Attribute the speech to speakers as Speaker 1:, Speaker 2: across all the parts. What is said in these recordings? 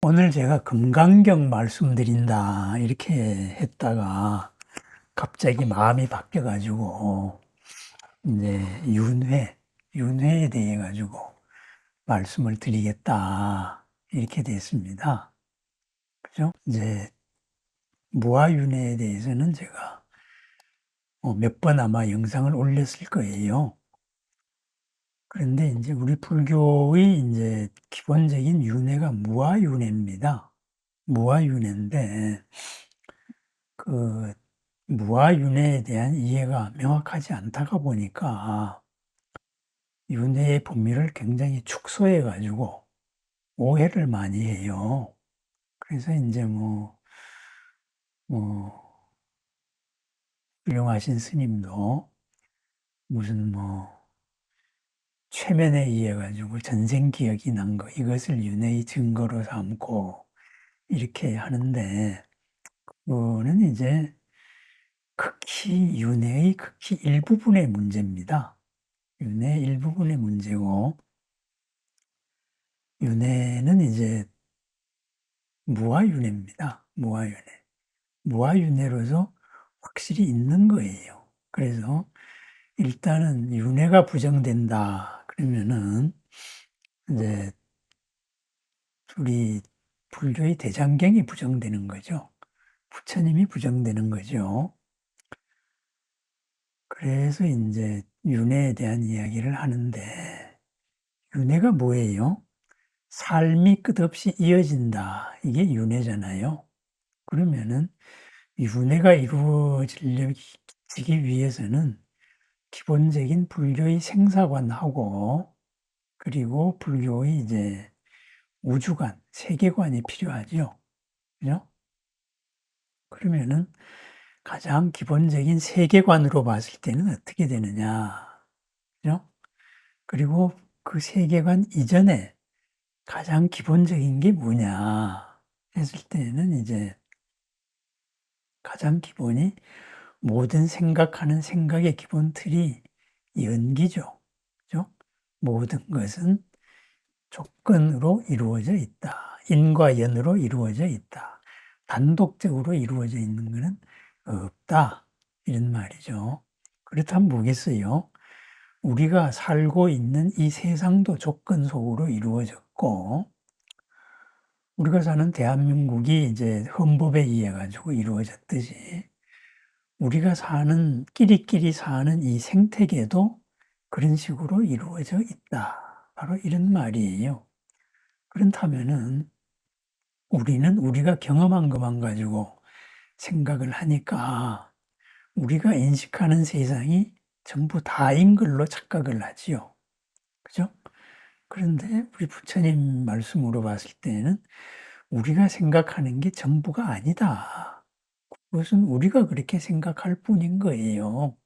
Speaker 1: 오늘 제가 금강경 말씀드린다 이렇게 했다가 갑자기 마음이 바뀌어 가지고 이제 윤회에 대해 가지고 말씀을 드리겠다 이렇게 됐습니다. 그죠? 이제 무아윤회에 대해서는 제가 몇 번 아마 영상을 올렸을 거예요. 그런데 이제 우리 불교의 이제 기본적인 윤회가 무아윤회입니다. 무아윤회인데 그 무아윤회에 대한 이해가 명확하지 않다가 보니까 윤회의 범위를 굉장히 축소해 가지고 오해를 많이 해요. 그래서 이제 뭐 훌륭하신 스님도 무슨 최면에 의해 가지고 전생 기억이 난 거 이것을 윤회의 증거로 삼고 이렇게 하는데 그거는 이제 윤회의 극히 일부분의 문제입니다. 윤회 일부분의 문제고 윤회는 이제 무아윤회입니다. 무아윤회. 무아윤회로서 확실히 있는 거예요. 그래서 일단은 윤회가 부정된다 그러면은 이제 우리 불교의 대장경이 부정되는 거죠. 부처님이 부정되는 거죠. 그래서 이제 윤회에 대한 이야기를 하는데 윤회가 뭐예요? 삶이 끝없이 이어진다. 이게 윤회잖아요. 그러면은 윤회가 이루어지기 위해서는 기본적인 불교의 생사관하고 그리고 불교의 이제 우주관, 세계관이 필요하죠. 그죠? 그러면은 가장 기본적인 세계관으로 봤을 때는 어떻게 되느냐. 그죠? 그리고 그 세계관 이전에 가장 기본적인 게 뭐냐 했을 때는 이제 가장 기본이 모든 생각하는 생각의 기본 틀이 연기죠. 그죠? 모든 것은 조건으로 이루어져 있다. 인과 연으로 이루어져 있다. 단독적으로 이루어져 있는 것은 없다. 이런 말이죠. 그렇다면 뭐겠어요? 우리가 살고 있는 이 세상도 조건 속으로 이루어졌고, 우리가 사는 대한민국이 이제 헌법에 의해 가지고 이루어졌듯이, 우리가 끼리끼리 사는 이 생태계도 그런 식으로 이루어져 있다. 바로 이런 말이에요. 그렇다면은 우리는 우리가 경험한 것만 가지고 생각을 하니까 우리가 인식하는 세상이 전부 다인 걸로 착각을 하지요. 그죠? 그런데 우리 부처님 말씀으로 봤을 때는 우리가 생각하는 게 전부가 아니다. 그것은 우리가 그렇게 생각할 뿐인 거예요.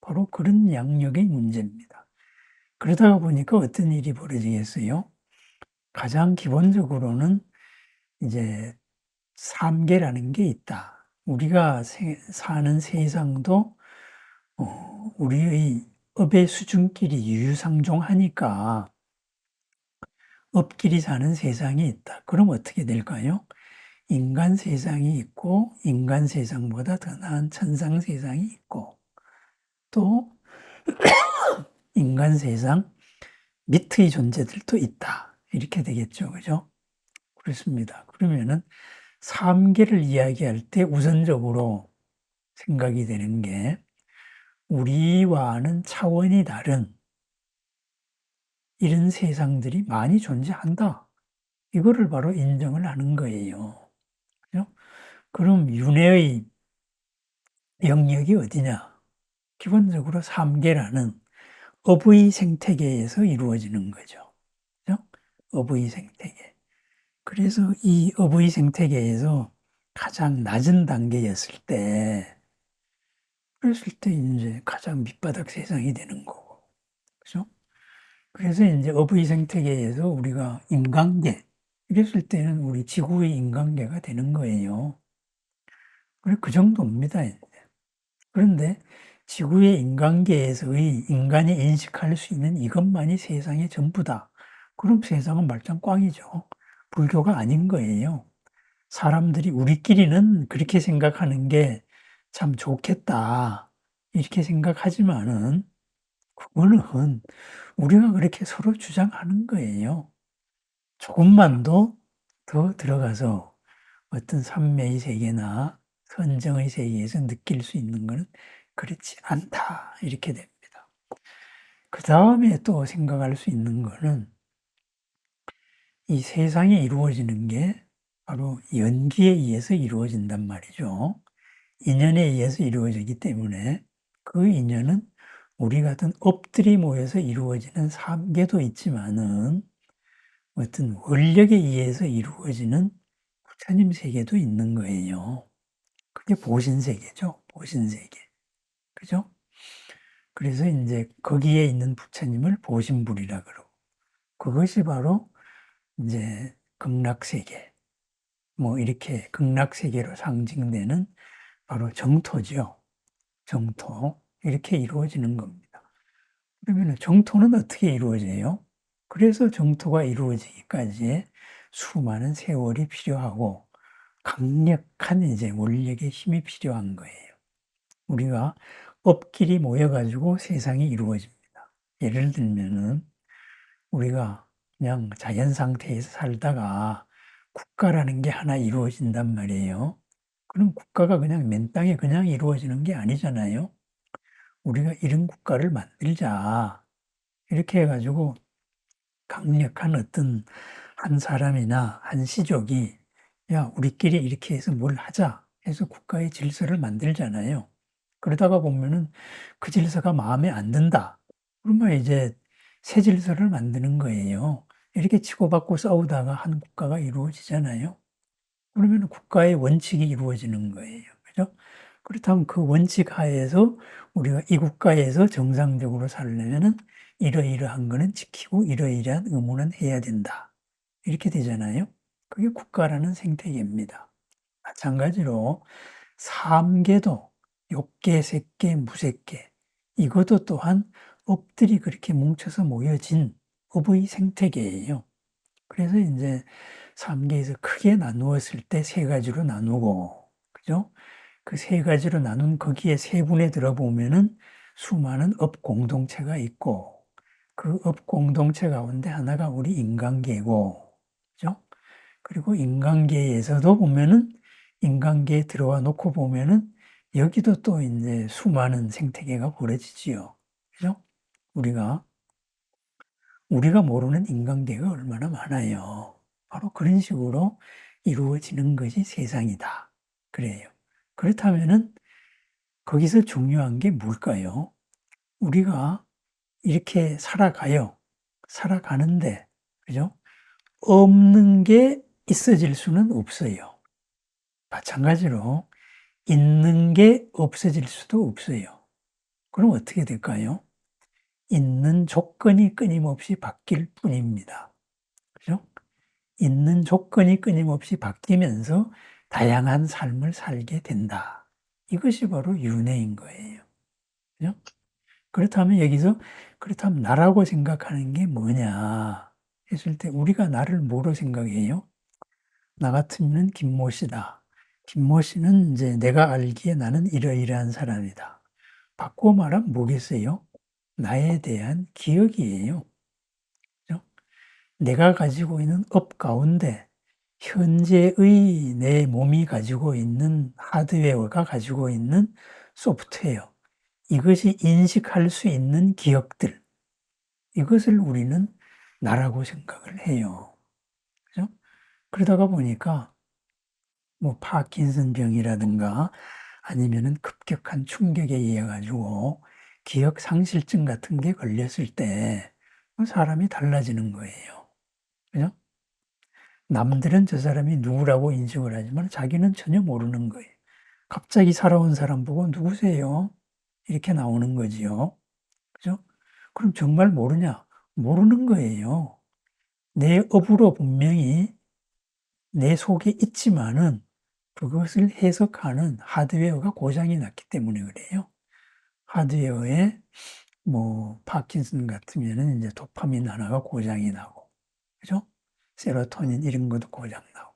Speaker 1: 바로 그런 양력의 문제입니다. 그러다가 보니까 어떤 일이 벌어지겠어요? 가장 기본적으로는 이제 삼계라는 게 있다. 우리가 사는 세상도 우리의 업의 수준끼리 유유상종하니까 업끼리 사는 세상이 있다. 그럼 어떻게 될까요? 인간 세상이 있고 인간 세상보다 더 나은 천상 세상이 있고 또 인간 세상 밑의 존재들도 있다. 이렇게 되겠죠. 그죠? 그렇습니다. 그러면은 삼계를 이야기할 때 우선적으로 생각이 되는 게 우리와는 차원이 다른 이런 세상들이 많이 존재한다. 이거를 바로 인정을 하는 거예요. 그죠? 그럼 윤회의 영역이 어디냐? 기본적으로 삼계라는 업의 생태계에서 이루어지는 거죠. 그죠? 업의 생태계. 그래서 이 업의 생태계에서 가장 낮은 단계였을 때, 그랬을 때 이제 가장 밑바닥 세상이 되는 거고. 그죠? 그래서 이제 업의 생태계에서 우리가 인간계, 이랬을 때는 우리 지구의 인간계가 되는 거예요. 그래, 그 정도입니다. 이제. 그런데 지구의 인간계에서의 인간이 인식할 수 있는 이것만이 세상의 전부다. 그럼 세상은 말짱 꽝이죠. 불교가 아닌 거예요. 사람들이 우리끼리는 그렇게 생각하는 게 참 좋겠다. 이렇게 생각하지만은 그거는 우리가 그렇게 서로 주장하는 거예요. 조금만 더 들어가서 어떤 삼매의 세계나 선정의 세계에서 느낄 수 있는 것은 그렇지 않다. 이렇게 됩니다. 그 다음에 또 생각할 수 있는 거는 이 세상이 이루어지는 게 바로 연기에 의해서 이루어진단 말이죠. 인연에 의해서 이루어지기 때문에 그 인연은 우리 같은 업들이 모여서 이루어지는 삼계도 있지만은 어떤 원력에 의해서 이루어지는 부처님 세계도 있는 거예요. 그게 보신세계죠. 보신세계. 그죠? 그래서 이제 거기에 있는 부처님을 보신불이라 그러고 그것이 바로 이제 극락세계. 뭐 이렇게 극락세계로 상징되는 바로 정토죠. 정토. 이렇게 이루어지는 겁니다. 그러면 정토는 어떻게 이루어져요? 그래서 정토가 이루어지기까지의 수많은 세월이 필요하고 강력한 이제 원력의 힘이 필요한 거예요. 우리가 업끼리 모여가지고 세상이 이루어집니다. 예를 들면은 우리가 그냥 자연 상태에서 살다가 국가라는 게 하나 이루어진단 말이에요. 그럼 국가가 그냥 맨 땅에 그냥 이루어지는 게 아니잖아요. 우리가 이런 국가를 만들자. 이렇게 해가지고 강력한 어떤 한 사람이나 한 시족이 야, 우리끼리 이렇게 해서 뭘 하자 해서 국가의 질서를 만들잖아요. 그러다가 보면은 그 질서가 마음에 안 든다. 그러면 이제 새 질서를 만드는 거예요. 이렇게 치고받고 싸우다가 한 국가가 이루어지잖아요. 그러면 국가의 원칙이 이루어지는 거예요. 그죠? 그렇다면 그 원칙 하에서 우리가 이 국가에서 정상적으로 살려면은 이러이러한 거는 지키고 이러이러한 의무는 해야 된다. 이렇게 되잖아요. 그게 국가라는 생태계입니다. 마찬가지로 삼계도 욕계, 색계, 무색계 이것도 또한 업들이 그렇게 뭉쳐서 모여진 업의 생태계예요. 그래서 이제 삼계에서 크게 나누었을 때 세 가지로 나누고, 그죠? 그 세 가지로 나눈 거기에 세 분에 들어보면은 수많은 업 공동체가 있고, 그 업 공동체 가운데 하나가 우리 인간계고, 그죠? 그리고 인간계에서도 보면은 인간계에 들어와 놓고 보면은 여기도 또 이제 수많은 생태계가 벌어지지요. 그죠? 우리가 모르는 인간계가 얼마나 많아요. 바로 그런 식으로 이루어지는 것이 세상이다. 그래요. 그렇다면은 거기서 중요한 게 뭘까요? 우리가 이렇게 살아가요. 살아가는데, 그죠? 없는 게 있어질 수는 없어요. 마찬가지로 있는 게 없어질 수도 없어요. 그럼 어떻게 될까요? 있는 조건이 끊임없이 바뀔 뿐입니다. 그죠? 있는 조건이 끊임없이 바뀌면서 다양한 삶을 살게 된다. 이것이 바로 윤회인 거예요. 그죠? 그렇다면 여기서 그렇다면 나라고 생각하는 게 뭐냐 했을 때 우리가 나를 뭐로 생각해요? 나 같으면 김모 씨다. 김모 씨는 이제 내가 알기에 나는 이러이러한 사람이다. 바꾸어 말하면 뭐겠어요? 나에 대한 기억이에요. 그죠? 내가 가지고 있는 업 가운데 현재의 내 몸이 가지고 있는 하드웨어가 가지고 있는 소프트웨어, 이것이 인식할 수 있는 기억들, 이것을 우리는 나라고 생각을 해요. 그죠? 그러다가 보니까 뭐 파킨슨 병이라든가 아니면은 급격한 충격에 의해 가지고 기억 상실증 같은 게 걸렸을 때 사람이 달라지는 거예요. 그죠? 남들은 저 사람이 누구라고 인식을 하지만 자기는 전혀 모르는 거예요. 갑자기 살아온 사람 보고 누구세요? 이렇게 나오는 거지요. 그죠? 그럼 정말 모르냐? 모르는 거예요. 내 업으로 분명히 내 속에 있지만은 그것을 해석하는 하드웨어가 고장이 났기 때문에 그래요. 하드웨어에 뭐 파킨슨 같으면은 이제 도파민 하나가 고장이 나고, 그죠? 세로토닌 이런 것도 고장 나고.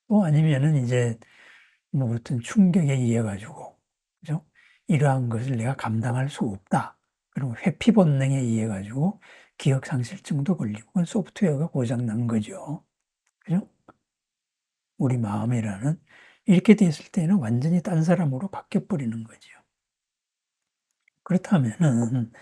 Speaker 1: 또 아니면은 이제 뭐 어떤 충격에 의해 가지고, 그죠? 이러한 것을 내가 감당할 수 없다. 그리고 회피 본능에 의해 가지고 기억 상실증도 걸리고, 그건 소프트웨어가 고장 난 거죠. 그죠? 우리 마음이라는, 이렇게 됐을 때는 완전히 딴 사람으로 바뀌어 버리는 거죠. 그렇다면은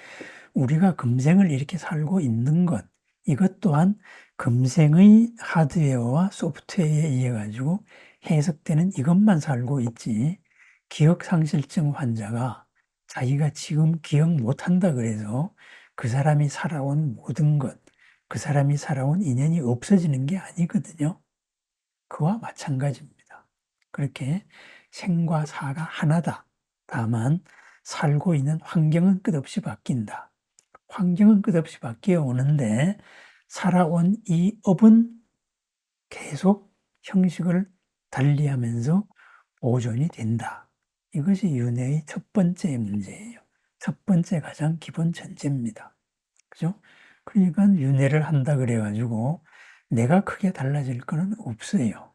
Speaker 1: 우리가 금생을 이렇게 살고 있는 것, 이것 또한 금생의 하드웨어와 소프트웨어에 의해 가지고 해석되는 이것만 살고 있지, 기억상실증 환자가 자기가 지금 기억 못한다 그래서 그 사람이 살아온 모든 것, 그 사람이 살아온 인연이 없어지는 게 아니거든요. 그와 마찬가지입니다. 그렇게 생과 사가 하나다. 다만 살고 있는 환경은 끝없이 바뀐다. 환경은 끝없이 바뀌어 오는데 살아온 이 업은 계속 형식을 달리하면서 보존이 된다. 이것이 윤회의 첫 번째 문제예요. 첫 번째 가장 기본 전제입니다. 그죠? 그러니까 윤회를 한다 그래가지고 내가 크게 달라질 거는 없어요.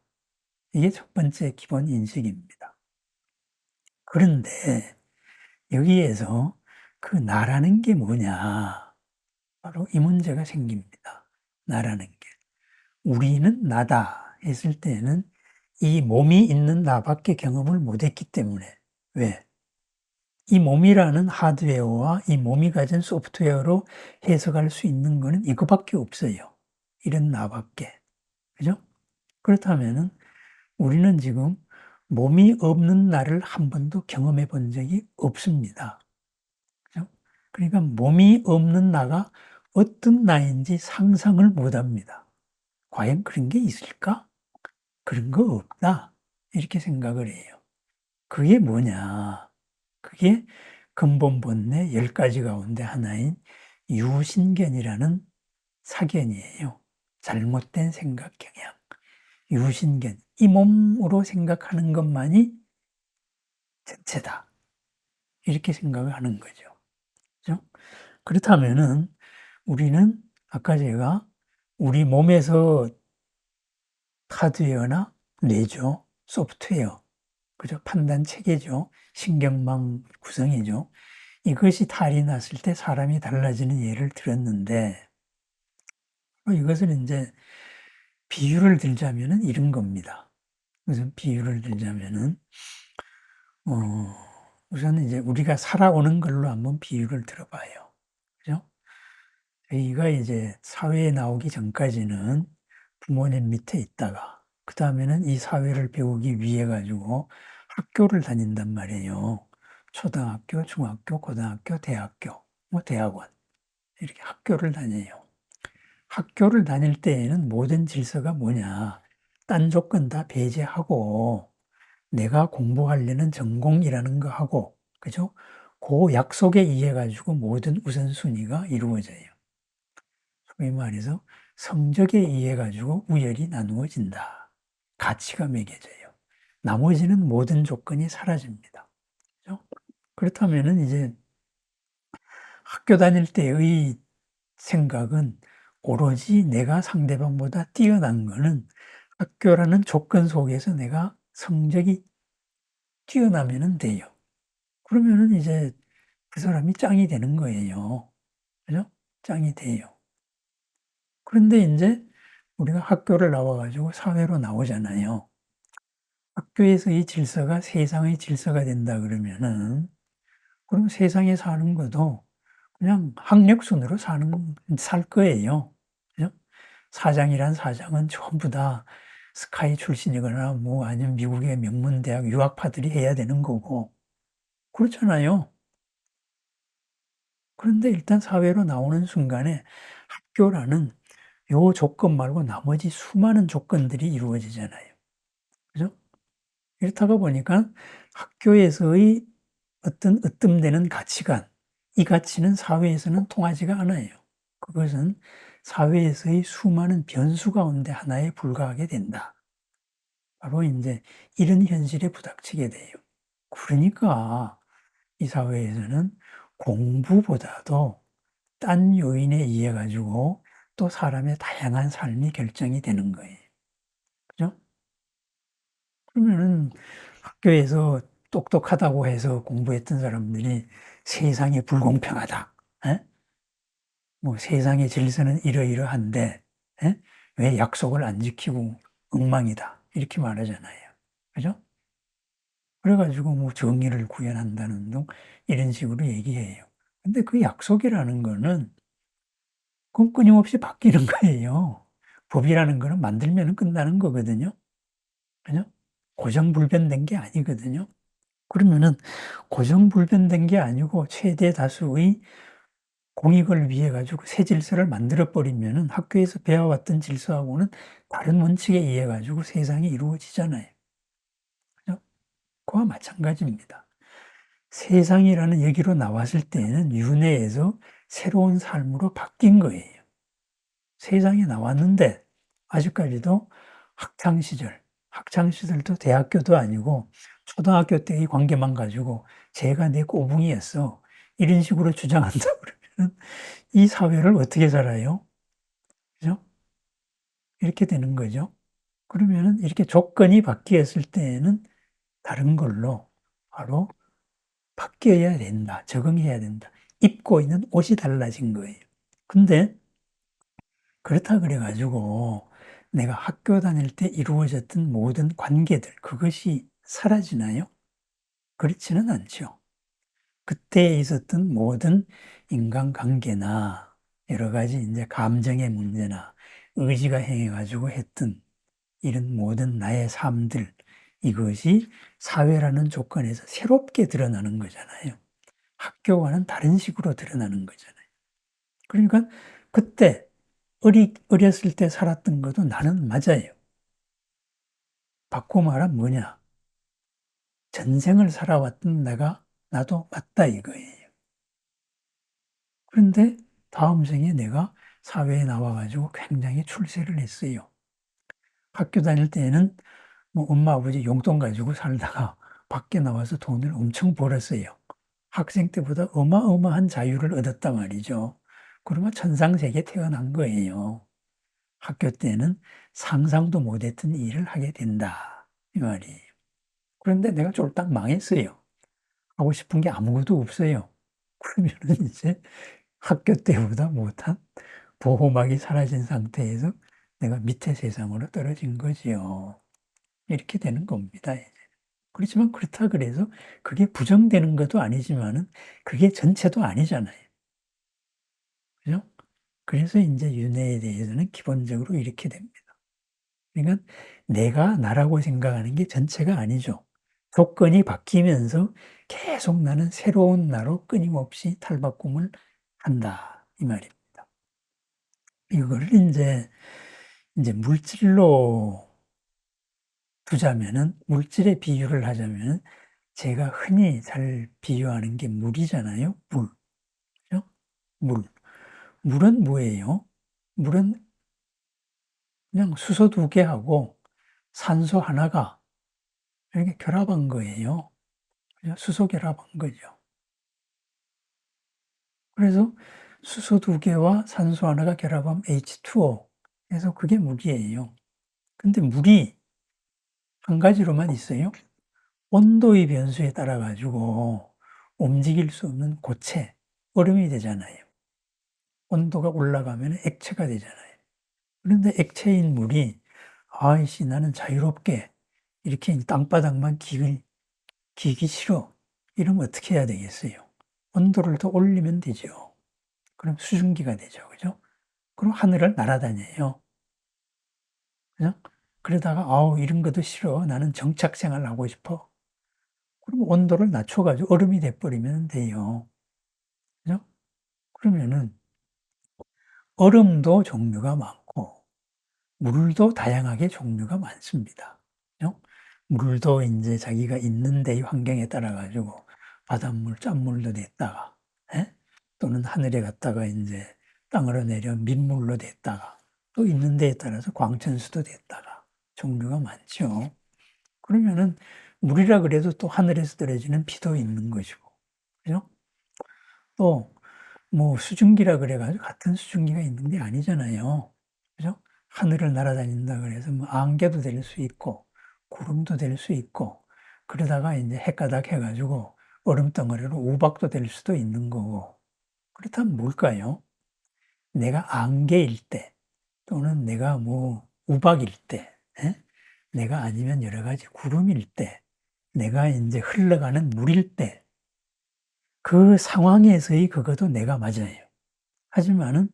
Speaker 1: 이게 첫 번째 기본 인식입니다. 그런데 여기에서 그 나라는 게 뭐냐? 바로 이 문제가 생깁니다. 나라는 게. 우리는 나다 했을 때는 이 몸이 있는 나밖에 경험을 못했기 때문에. 왜? 이 몸이라는 하드웨어와 이 몸이 가진 소프트웨어로 해석할 수 있는 거는 이거밖에 없어요. 이런 나밖에. 그죠? 그렇다면은 우리는 지금 몸이 없는 나를 한 번도 경험해 본 적이 없습니다. 그죠? 그러니까 몸이 없는 나가 어떤 나인지 상상을 못 합니다. 과연 그런 게 있을까? 그런 거 없다. 이렇게 생각을 해요. 그게 뭐냐? 그게 근본 본래 10가지 가운데 하나인 유신견이라는 사견이에요. 잘못된 생각 경향. 유신견. 이 몸으로 생각하는 것만이 전체다. 이렇게 생각을 하는 거죠. 그죠? 그렇다면은 우리는 아까 제가 우리 몸에서 하드웨어나 뇌죠, 소프트웨어, 그죠? 판단 체계죠, 신경망 구성이죠. 이것이 탈이 났을 때 사람이 달라지는 예를 들었는데, 이것을 이제 비유를 들자면은 이런 겁니다. 우선 비유를 들자면은, 우선 이제 우리가 살아오는 걸로 한번 비유를 들어봐요. 그죠? 저희가 이제 사회에 나오기 전까지는 부모님 밑에 있다가, 그 다음에는 이 사회를 배우기 위해 가지고 학교를 다닌단 말이에요. 초등학교, 중학교, 고등학교, 대학교, 뭐 대학원. 이렇게 학교를 다녀요. 학교를 다닐 때에는 모든 질서가 뭐냐. 딴 조건 다 배제하고 내가 공부하려는 전공이라는 거 하고, 그죠? 그 약속에 의해 가지고 모든 우선순위가 이루어져요. 소위 말해서 성적에 의해 가지고 우열이 나누어진다. 가치가 매겨져요. 나머지는 모든 조건이 사라집니다. 그죠? 그렇다면은 이제 학교 다닐 때의 생각은 오로지 내가 상대방보다 뛰어난 거는 학교라는 조건 속에서 내가 성적이 뛰어나면은 돼요. 그러면은 이제 그 사람이 짱이 되는 거예요. 그죠? 짱이 돼요. 그런데 인제 우리가 학교를 나와 가지고 사회로 나오잖아요. 학교에서의 질서가 세상의 질서가 된다 그러면은 그럼 세상에 사는 것도 그냥 학력순으로 살 거예요. 그죠? 사장이란 사장은 전부 다 스카이 출신이거나 뭐 아니면 미국의 명문대학 유학파들이 해야 되는 거고 그렇잖아요. 그런데 일단 사회로 나오는 순간에 학교라는 요 조건 말고 나머지 수많은 조건들이 이루어지잖아요. 그죠? 이렇다가 보니까 학교에서의 어떤 으뜸되는 가치관, 이 가치는 사회에서는 통하지가 않아요. 그것은 사회에서의 수많은 변수 가운데 하나에 불과하게 된다. 바로 이제 이런 현실에 부닥치게 돼요. 그러니까 이 사회에서는 공부보다도 딴 요인에 의해 가지고 또 사람의 다양한 삶이 결정이 되는 거예요. 그죠? 그러면은 학교에서 똑똑하다고 해서 공부했던 사람들이 세상이 불공평하다. 예? 뭐 세상의 질서는 이러이러한데, 예? 왜 약속을 안 지키고 엉망이다. 이렇게 말하잖아요. 그죠? 그래가지고 뭐 정의를 구현한다는 등 이런 식으로 얘기해요. 근데 그 약속이라는 거는 그건 끊임없이 바뀌는 거예요. 법이라는 거는 만들면 끝나는 거거든요. 그죠? 고정불변된 게 아니거든요. 그러면은 고정불변된 게 아니고 최대 다수의 공익을 위해 가지고 새 질서를 만들어 버리면은 학교에서 배워왔던 질서하고는 다른 원칙에 의해 가지고 세상이 이루어지잖아요. 그죠? 그와 마찬가지입니다. 세상이라는 여기로 나왔을 때에는 윤회에서 새로운 삶으로 바뀐 거예요. 세상에 나왔는데 아직까지도 학창시절도 대학교도 아니고 초등학교 때의 관계만 가지고 "쟤가 내 꼬붕이었어." 이런 식으로 주장한다 그러면은 이 사회를 어떻게 살아요? 그죠? 이렇게 되는 거죠. 그러면은 이렇게 조건이 바뀌었을 때에는 다른 걸로 바로 바뀌어야 된다. 적응해야 된다. 입고 있는 옷이 달라진 거예요. 근데 그렇다 그래 가지고 내가 학교 다닐 때 이루어졌던 모든 관계들 그것이 사라지나요? 그렇지는 않죠. 그때 있었던 모든 인간관계나 여러 가지 인제 감정의 문제나 의지가 행해 가지고 했던 이런 모든 나의 삶들 이것이 사회라는 조건에서 새롭게 드러나는 거잖아요. 학교와는 다른 식으로 드러나는 거잖아요. 그러니까 그때 어렸을 때 살았던 것도 나는 맞아요. 바꿔 말하면 뭐냐? 전생을 살아왔던 나도 맞다 이거예요. 그런데 다음 생에 내가 사회에 나와 가지고 굉장히 출세를 했어요. 학교 다닐 때에는 뭐 엄마 아버지 용돈 가지고 살다가 밖에 나와서 돈을 엄청 벌었어요. 학생 때보다 어마어마한 자유를 얻었단 말이죠. 그러면 천상세계에 태어난 거예요. 학교 때는 상상도 못했던 일을 하게 된다. 이 말이에요. 그런데 내가 쫄딱 망했어요. 하고 싶은 게 아무것도 없어요. 그러면은 이제 학교 때보다 못한 보호막이 사라진 상태에서 내가 밑에 세상으로 떨어진 거지요. 이렇게 되는 겁니다. 이제. 그렇지만 그렇다 그래서 그게 부정되는 것도 아니지만은 그게 전체도 아니잖아요. 그죠? 그래서 인제 윤회에 대해서는 기본적으로 이렇게 됩니다. 그러니까 내가 나라고 생각하는 게 전체가 아니죠. 조건이 바뀌면서 계속 나는 새로운 나로 끊임없이 탈바꿈을 한다. 이 말입니다. 이거를 인제 물질로 두자면은 물질의 비유를 하자면은 제가 흔히 잘 비유하는 게 물이잖아요. 물. 그죠? 물. 물은 뭐예요? 물은 그냥 수소 2개하고 산소 하나가 이렇게 결합한 거예요. 그죠? 수소 결합한 거죠. 그래서 수소 2개와 산소 하나가 결합하면 H2O. 그래서 그게 물이에요. 근데 물이 한 가지로만 있어요? 온도의 변수에 따라 가지고 움직일 수 없는 고체, 얼음이 되잖아요. 온도가 올라가면 액체가 되잖아요. 그런데 액체인 물이 '아이씨 나는 자유롭게 이렇게 땅바닥만 기기 싫어.' 이러면 어떻게 해야 되겠어요? 온도를 더 올리면 되죠. 그럼 수증기가 되죠. 그죠? 그럼 하늘을 날아다녀요. 그죠? 그러다가 '아우 이런 것도 싫어. 나는 정착 생활을 하고 싶어.' 그럼 온도를 낮춰 가지고 얼음이 돼 버리면 돼요. 그죠? 그러면은 얼음도 종류가 많고 물도 다양하게 종류가 많습니다. 그죠? 물도 인제 자기가 있는 데의 환경에 따라 가지고 바닷물, 짠물도 됐다가 예? 또는 하늘에 갔다가 인제 땅으로 내려 민물로 됐다가 또 있는 데에 따라서 광천수도 됐다가 종류가 많죠. 그러면은 물이라 그래도 또 하늘에서 떨어지는 비도 있는 것이고 그죠? 또 뭐 수증기라 그래 가지고 같은 수증기가 있는 게 아니잖아요. 그죠? 하늘을 날아다닌다 그래서 뭐 안개도 될 수 있고 구름도 될 수 있고 그러다가 인제 헷가닥 해 가지고 얼음덩어리로 우박도 될 수도 있는 거고. 그렇다면 뭘까요? 내가 안개일 때 또는 내가 뭐 우박일 때, 예? 내가 아니면 여러 가지 구름일 때, 내가 인제 흘러가는 물일 때 그 상황에서의 그것도 내가 맞아요. 하지만은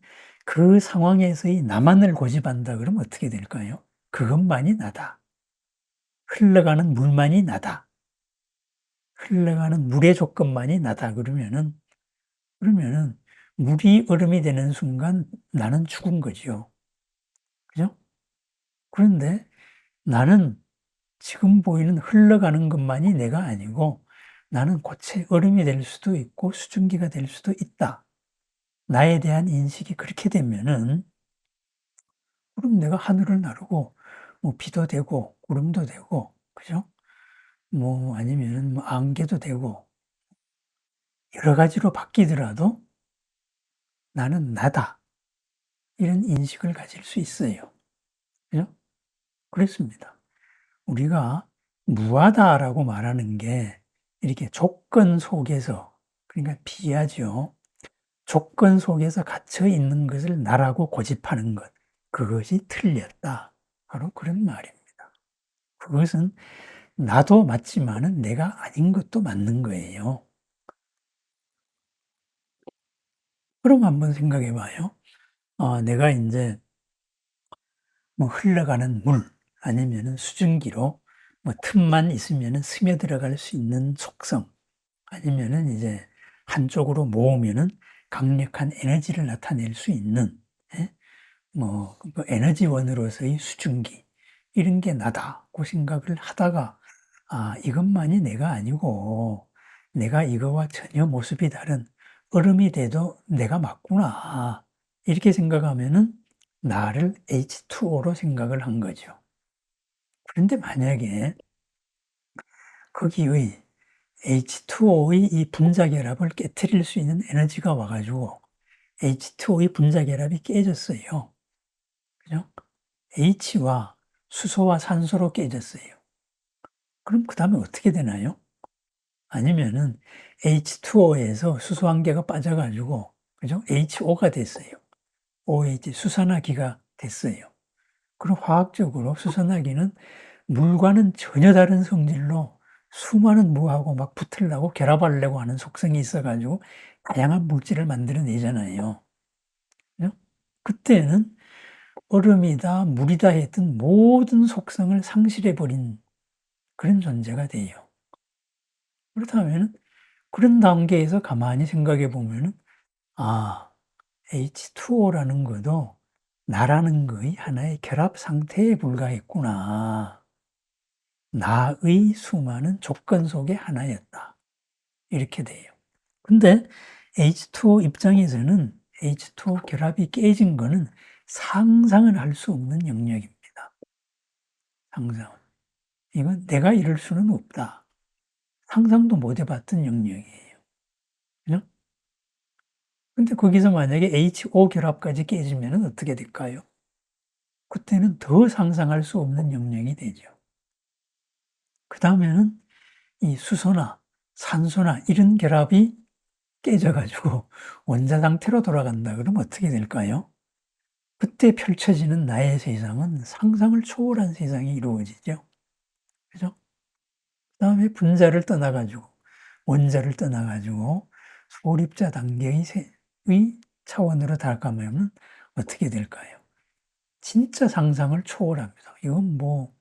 Speaker 1: 그 상황에서의 나만을 고집한다 그러면 어떻게 될까요? 그것만이 나다. 흘러가는 물만이 나다. 흘러가는 물의 조건만이 나다 그러면은 물이 얼음이 되는 순간 나는 죽은 거지요. 그죠? 그런데 나는 지금 보이는 흘러가는 것만이 내가 아니고 나는 고체 얼음이 될 수도 있고 수증기가 될 수도 있다. 나에 대한 인식이 그렇게 되면은 그럼 내가 하늘을 나르고 뭐 비도 되고 구름도 되고 그죠? 뭐 아니면은 뭐 안개도 되고 여러 가지로 바뀌더라도 '나는 나다.' 이런 인식을 가질 수 있어요. 그죠? 그렇습니다. 우리가 무하다라고 말하는 게 이렇게 조건 속에서 그러니까 비하죠. 조건 속에서 갇혀 있는 것을 나라고 고집하는 것. 그것이 틀렸다. 바로 그런 말입니다. 그것은 나도 맞지만은 내가 아닌 것도 맞는 거예요. 그럼 한번 생각해 봐요. 내가 인제 뭐 흘러가는 물 아니면은 수증기로 뭐 틈만 있으면은 스며들어갈 수 있는 속성 아니면은 이제 한쪽으로 모으면은 강력한 에너지를 나타낼 수 있는 예? 그 에너지원으로서의 수증기 이런 게 나다고 생각을 하다가 '아 이것만이 내가 아니고 내가 이거와 전혀 모습이 다른 얼음이 돼도 내가 맞구나.' 이렇게 생각하면은 나를 H2O로 생각을 한 거죠. 그런데 만약에 거기의 H2O의 이 분자 결합을 깨트릴 수 있는 에너지가 와 가지고 H2O의 분자 결합이 깨졌어요. 그죠? H와 수소와 산소로 깨졌어요. 그럼 그다음에 어떻게 되나요? 아니면은 H2O에서 수소 한 개가 빠져 가지고 그죠? HO가 됐어요. OH 수산화기가 됐어요. 그럼 화학적으로 수산화기는 물과는 전혀 다른 성질로 수많은 무하고 막 붙으려고 결합하려고 하는 속성이 있어 가지고 다양한 물질을 만들어내잖아요. 그죠? 그때는 얼음이다 물이다 했던 모든 속성을 상실해 버린 그런 존재가 돼요. 그렇다면은 그런 단계에서 가만히 생각해 보면은 '아 H2O라는 것도 나라는 거의 하나의 결합 상태에 불과했구나. 나의 수많은 조건 속의 하나였다.' 이렇게 돼요. 근데 H2O 입장에서는 H2O 결합이 깨진 거는 상상을 할 수 없는 영역입니다. 상상은. 이건 '내가 이럴 수는 없다.' 상상도 못해 봤던 영역이에요. 그죠? 근데 거기서 만약에 HO 결합까지 깨지면은 어떻게 될까요? 그때는 더 상상할 수 없는 영역이 되죠. 그다음에는 이 수소나 산소나 이런 결합이 깨져 가지고 원자 상태로 돌아간다 그러면 어떻게 될까요? 그때 펼쳐지는 나의 세상은 상상을 초월한 세상이 이루어지죠. 그죠? 그다음에 분자를 떠나 가지고 원자를 떠나 가지고 소립자 단계의 의 차원으로 다가가면 어떻게 될까요? 진짜 상상을 초월합니다. 이건 뭐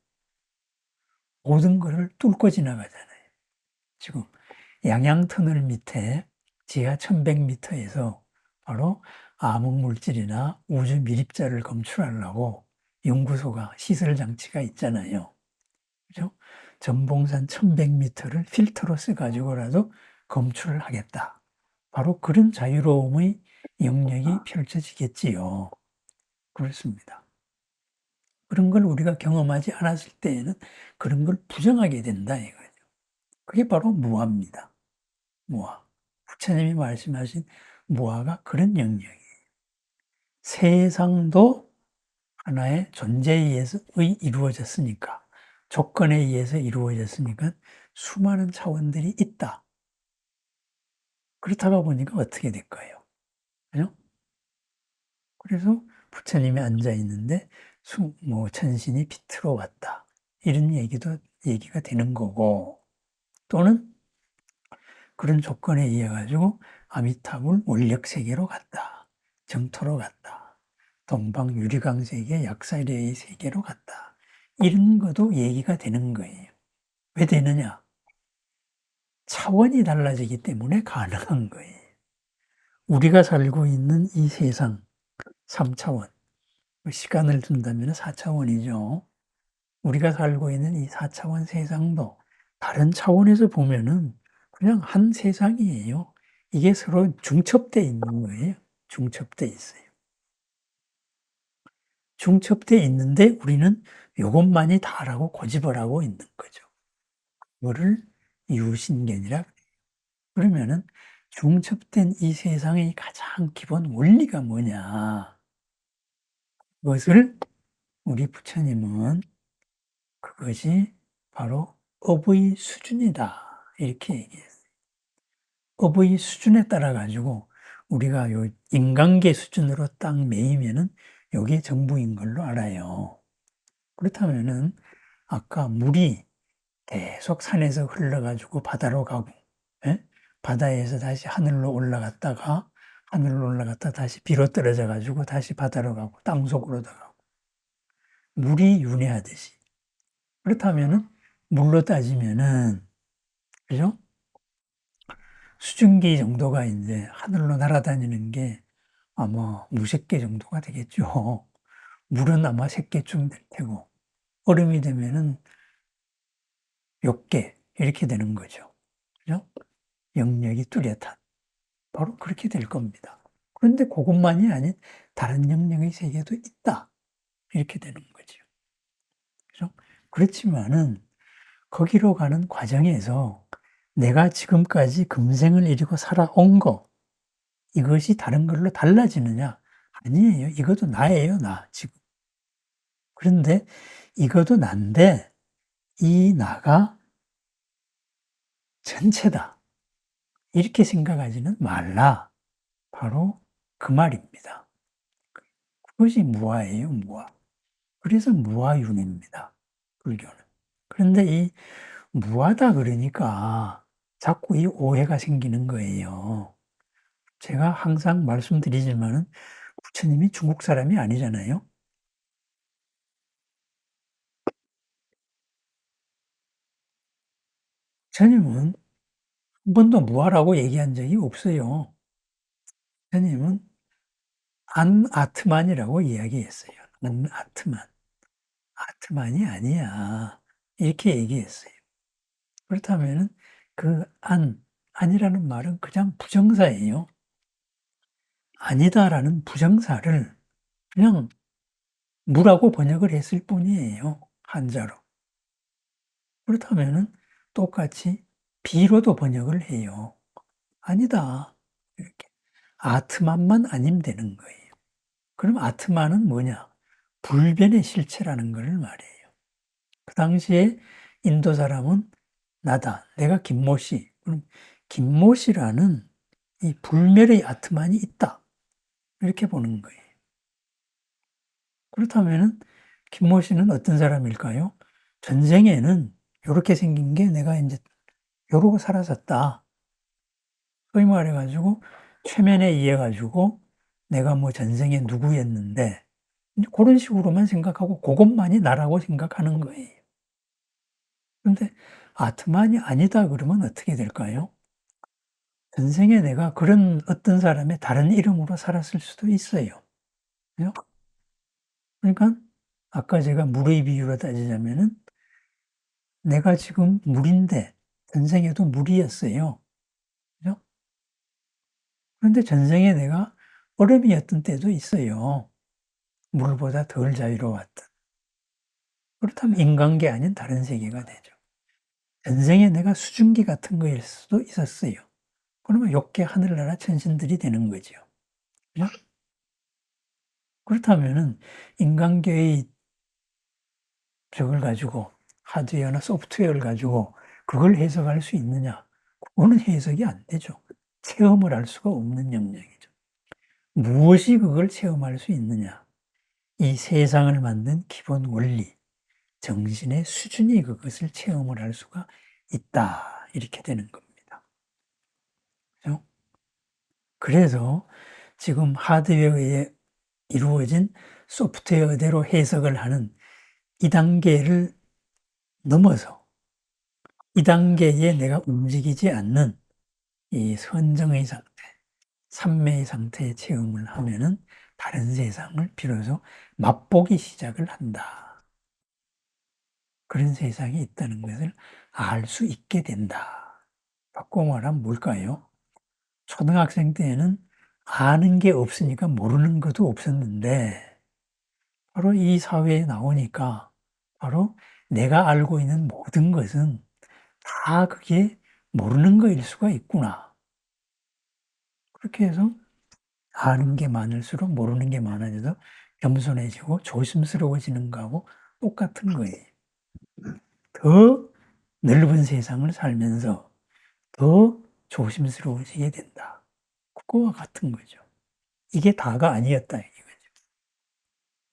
Speaker 1: 모든 거를 뚫고 지나가잖아요. 지금 양양터널 밑에 지하 1100m에서 바로 암흑물질이나 우주 미립자를 검출하려고 연구소가 시설 장치가 있잖아요. 그죠? 전봉산 1100m를 필터로 써 가지고라도 검출을 하겠다. 바로 그런 자유로움의 영역이 펼쳐지겠지요. 그렇습니다. 그런 걸 우리가 경험하지 않았을 때에는 그런 걸 부정하게 된다 이거죠. 그게 바로 무아입니다. 무아. 부처님이 말씀하신 무아가 그런 영역이에요. 세상도 하나의 존재에 의해서 이루어졌으니까, 조건에 의해서 이루어졌으니까 수많은 차원들이 있다. 그렇다가 보니까 어떻게 될까요? 그죠? 그래서 부처님이 앉아 있는데 천신이 비틀어 왔다. 이런 얘기가 되는 거고, 또는 그런 조건에 의해 가지고 아미타불 원력 세계로 갔다. 정토로 갔다. 동방 유리강 세계, 약사리의 세계로 갔다. 이런 것도 얘기가 되는 거예요. 왜 되느냐? 차원이 달라지기 때문에 가능한 거예요. 우리가 살고 있는 이 세상, 3차원, 시간을 둔다면 4차원이죠. 우리가 살고 있는 이 4차원 세상도 다른 차원에서 보면은 그냥 한 세상이에요. 이게 서로 중첩돼 있는 거예요. 중첩돼 있어요. 중첩돼 있는데 우리는 요것만이 다라고 고집을 하고 있는 거죠. 그거를 이유신견이라 그래요. 그러면은 중첩된 이 세상의 가장 기본 원리가 뭐냐? 그것을 우리 부처님은 그것이 바로 업의 수준이다. 이렇게 얘기했어요. 업의 수준에 따라 가지고 우리가 요 인간계 수준으로 딱 매이면은 요게 전부인 걸로 알아요. 그렇다면은 아까 물이 계속 산에서 흘러가지고 바다로 가고, 예? 바다에서 다시 하늘로 올라갔다가 다시 비로 떨어져 가지고 다시 바다로 가고 땅속으로 들어가고 물이 윤회하듯이. 그렇다면은 물로 따지면은 그죠? 수증기 정도가 이제 하늘로 날아다니는 게 아마 무색 개 정도가 되겠죠. 물은 아마 색개쯤 될 테고, 얼음이 되면은 6개 이렇게 되는 거죠. 그죠? 영역이 뚜렷한. 바로 그렇게 될 겁니다. 그런데 그것만이 아닌 다른 영역의 세계도 있다. 이렇게 되는 거죠. 그죠? 그렇지만은 거기로 가는 과정에서 내가 지금까지 금생을 이루고 살아온 거, 이것이 다른 걸로 달라지느냐? 아니에요. 이것도 나예요, 나, 지금. 그런데 이것도 난데, 이 나가 전체다. 이렇게 생각하지는 말라. 바로 그 말입니다. 그것이 무아예요, 무아. 그래서 무아윤입니다, 불교는. 그런데 이 무아다 그러니까 자꾸 이 오해가 생기는 거예요. 제가 항상 말씀드리지만은 부처님이 중국 사람이 아니잖아요. 부처님은 한 번도 무아라고 얘기한 적이 없어요. 부처님은 안아트만이라고 이야기했어요. 안아트만. 아트만이 아니야. 이렇게 얘기했어요. 그렇다면은 그 아니라는 말은 그냥 부정사예요. 아니다라는 부정사를 그냥 무라고 번역을 했을 뿐이에요. 한자로. 그렇다면은 똑같이 비로도 번역을 해요. 아니다. 이렇게. 아트만만 아니면 되는 거예요. 그럼 아트만은 뭐냐? 불변의 실체라는 것을 말해요. 그 당시에 인도 사람은 나다. 내가 김모씨. 그럼 김모씨라는 이 불멸의 아트만이 있다. 이렇게 보는 거예요. 그렇다면은 김모씨는 어떤 사람일까요? 전생에는 이렇게 생긴 게 내가 이제 이러고 살았었다. 소위 말해가지고 최면에 의해가지고 내가 뭐 전생에 누구였는데 그런 식으로만 생각하고 그것만이 나라고 생각하는 거예요. 그런데 아트만이 아니다 그러면 어떻게 될까요? 전생에 내가 그런 어떤 사람의 다른 이름으로 살았을 수도 있어요. 그죠? 그러니까 아까 제가 물의 비유로 따지자면은 내가 지금 물인데 전생에도 물이었어요. 그죠? 그런데 전생에 내가 얼음이었던 때도 있어요. 물보다 덜 자유로웠던. 그렇다면 인간계 아닌 다른 세계가 되죠. 전생에 내가 수증기 같은 거일 수도 있었어요. 그러면 욕계 하늘나라 천신들이 되는 거죠. 그죠? 그렇다면은 인간계의 저걸 가지고 하드웨어나 소프트웨어를 가지고 그걸 해석할 수 있느냐? 그거는 해석이 안 되죠. 체험을 할 수가 없는 영역이죠. 무엇이 그걸 체험할 수 있느냐? 이 세상을 만든 기본 원리, 정신의 수준이 그것을 체험을 할 수가 있다. 이렇게 되는 겁니다. 그죠? 그래서 지금 하드웨어에 이루어진 소프트웨어대로 해석을 하는 이 단계를 넘어서 이 단계에 내가 움직이지 않는 이 선정의 상태, 삼매의 상태의 체험을 하면은 다른 세상을 비로소 맛보기 시작을 한다. 그런 세상이 있다는 것을 알 수 있게 된다. 바꿔 말하면 뭘까요? 초등학생 때는 아는 게 없으니까 모르는 것도 없었는데 바로 이 사회에 나오니까 바로 내가 알고 있는 모든 것은 다 그게 모르는 거일 수가 있구나. 그렇게 해서 아는 게 많을수록 모르는 게 많아져서 겸손해지고 조심스러워지는 거하고 똑같은 거예요. 더 넓은 세상을 살면서 더 조심스러워지게 된다. 그거와 같은 거죠. 이게 다가 아니었다 이거죠.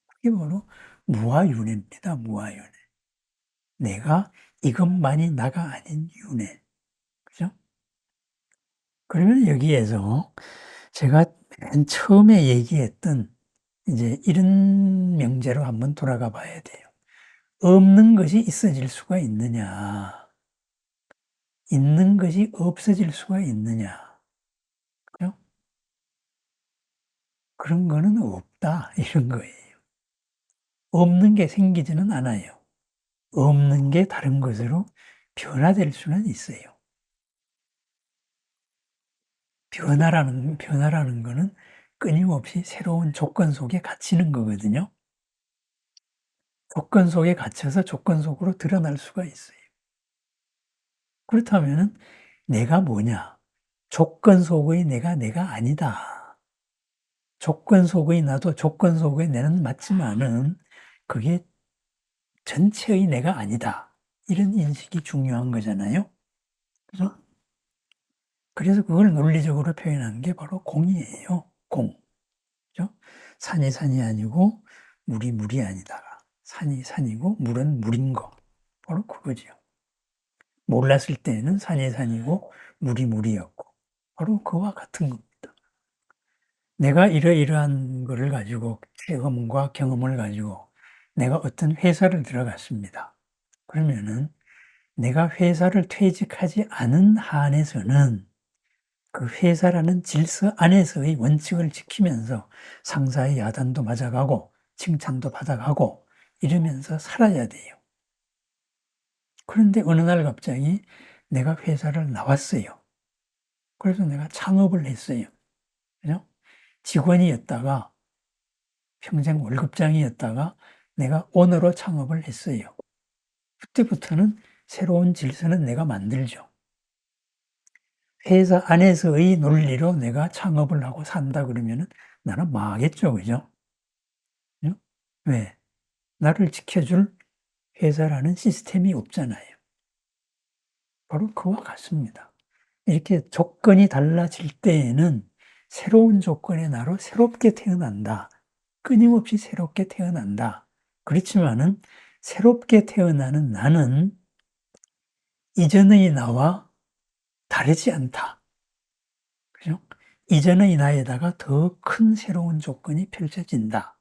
Speaker 1: 그게 바로 무아윤회입니다. 무아윤회. 내가 이것만이 나가 아닌 윤회. 그죠? 그러면 여기에서 제가 맨 처음에 얘기했던 이제 이런 명제로 한번 돌아가 봐야 돼요. 없는 것이 있어질 수가 있느냐? 있는 것이 없어질 수가 있느냐? 그죠? 그런 거는 없다. 이런 거예요. 없는 게 생기지는 않아요. 없는 게 다른 것으로 변화될 수는 있어요. 변화라는 거는 끊임없이 새로운 조건 속에 갇히는 거거든요. 조건 속에 갇혀서 조건 속으로 드러날 수가 있어요. 그렇다면은 내가 뭐냐? 조건 속의 내가 아니다. 조건 속의 나도 조건 속의 내는 맞지만은 그게 전체의 내가 아니다. 이런 인식이 중요한 거잖아요. 그죠? 그래서 그걸 논리적으로 표현한 게 바로 공이에요. 공. 그죠? 산이 산이 아니고 물이 물이 아니다. 산이 산이고 물은 물인 거. 바로 그거죠. 몰랐을 때는 산이 산이고 물이 물이었고. 바로 그와 같은 겁니다. 내가 이러이러한 거를 가지고 체험과 경험을 가지고 내가 어떤 회사를 들어갔습니다. 그러면은 내가 회사를 퇴직하지 않은 한에서는 그 회사라는 질서 안에서의 원칙을 지키면서 상사의 야단도 맞아가고 칭찬도 받아가고 이러면서 살아야 돼요. 그런데 어느 날 갑자기 내가 회사를 나왔어요. 그래서 내가 창업을 했어요. 그죠? 직원이었다가 평생 월급장이었다가 내가 오너로 창업을 했어요. 그때부터는 새로운 질서는 내가 만들죠. 회사 안에서의 논리로 내가 창업을 하고 산다 그러면은 나는 망하겠죠. 그죠? 왜? 나를 지켜줄 회사라는 시스템이 없잖아요. 바로 그와 같습니다. 이렇게 조건이 달라질 때에는 새로운 조건의 나로 새롭게 태어난다. 끊임없이 새롭게 태어난다. 그렇지만은 새롭게 태어나는 나는 이전의 나와 다르지 않다. 그죠? 이전의 나에다가 더 큰 새로운 조건이 펼쳐진다.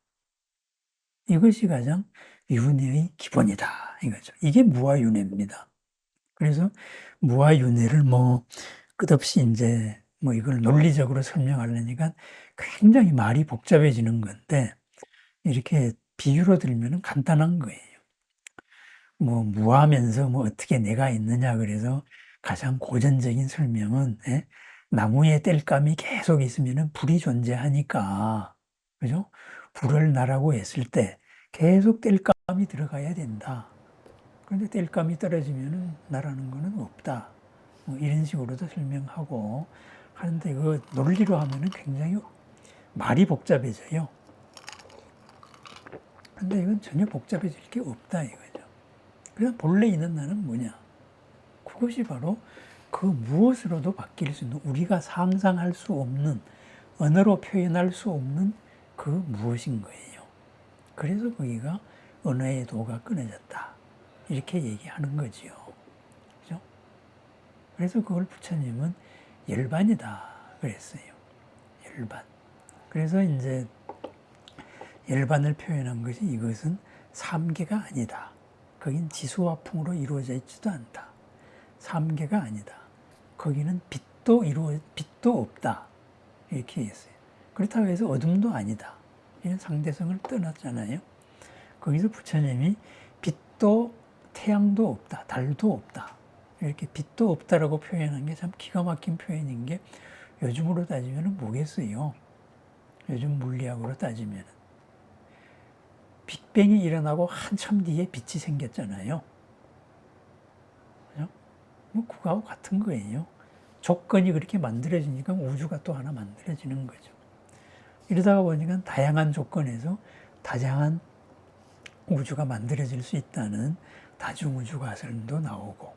Speaker 1: 이것이 가장 윤회의 기본이다. 이거죠. 이게 무아윤회입니다. 그래서 무아윤회를 끝없이 이제 이걸 논리적으로 설명하려니까 굉장히 말이 복잡해지는 건데 이렇게 비유로 들면 간단한 거예요. 무하면서 어떻게 내가 있느냐 그래서 가장 고전적인 설명은 나무에 땔감이 계속 있으면 불이 존재하니까 그죠? 불을 나라고 했을 때 계속 땔감이 들어가야 된다. 그런데 땔감이 떨어지면 나라는 거는 없다. 이런 식으로도 설명하고 하는데 그 논리로 하면은 굉장히 말이 복잡해져요. 근데 이건 전혀 복잡해질 게 없다 이거죠. 그래서 본래 있는 나는 뭐냐? 그것이 바로 그 무엇으로도 바뀔 수 있는, 우리가 상상할 수 없는, 언어로 표현할 수 없는 그 무엇인 거예요. 그래서 거기가 언어의 도가 끊어졌다. 이렇게 얘기하는 거지요. 그죠? 그래서 그걸 부처님은 열반이다 그랬어요. 열반. 그래서 이제 열반을 표현한 것이 이것은 삼계가 아니다. 거긴 지수와 풍으로 이루어져 있지도 않다. 삼계가 아니다. 거기는 빛도 없다. 이렇게 했어요. 그렇다고 해서 어둠도 아니다. 이런 상대성을 떠났잖아요. 거기서 부처님이 빛도 태양도 없다. 달도 없다. 이렇게 빛도 없다라고 표현한 게 참 기가 막힌 표현인 게 요즘으로 따지면 뭐겠어요? 요즘 물리학으로 따지면 빅뱅이 일어나고 한참 뒤에 빛이 생겼잖아요. 그죠? 뭐 그거하고 같은 거예요. 조건이 그렇게 만들어지니까 우주가 또 하나 만들어지는 거죠. 이러다가 보니까 다양한 조건에서 다양한 우주가 만들어질 수 있다는 다중우주 가설도 나오고,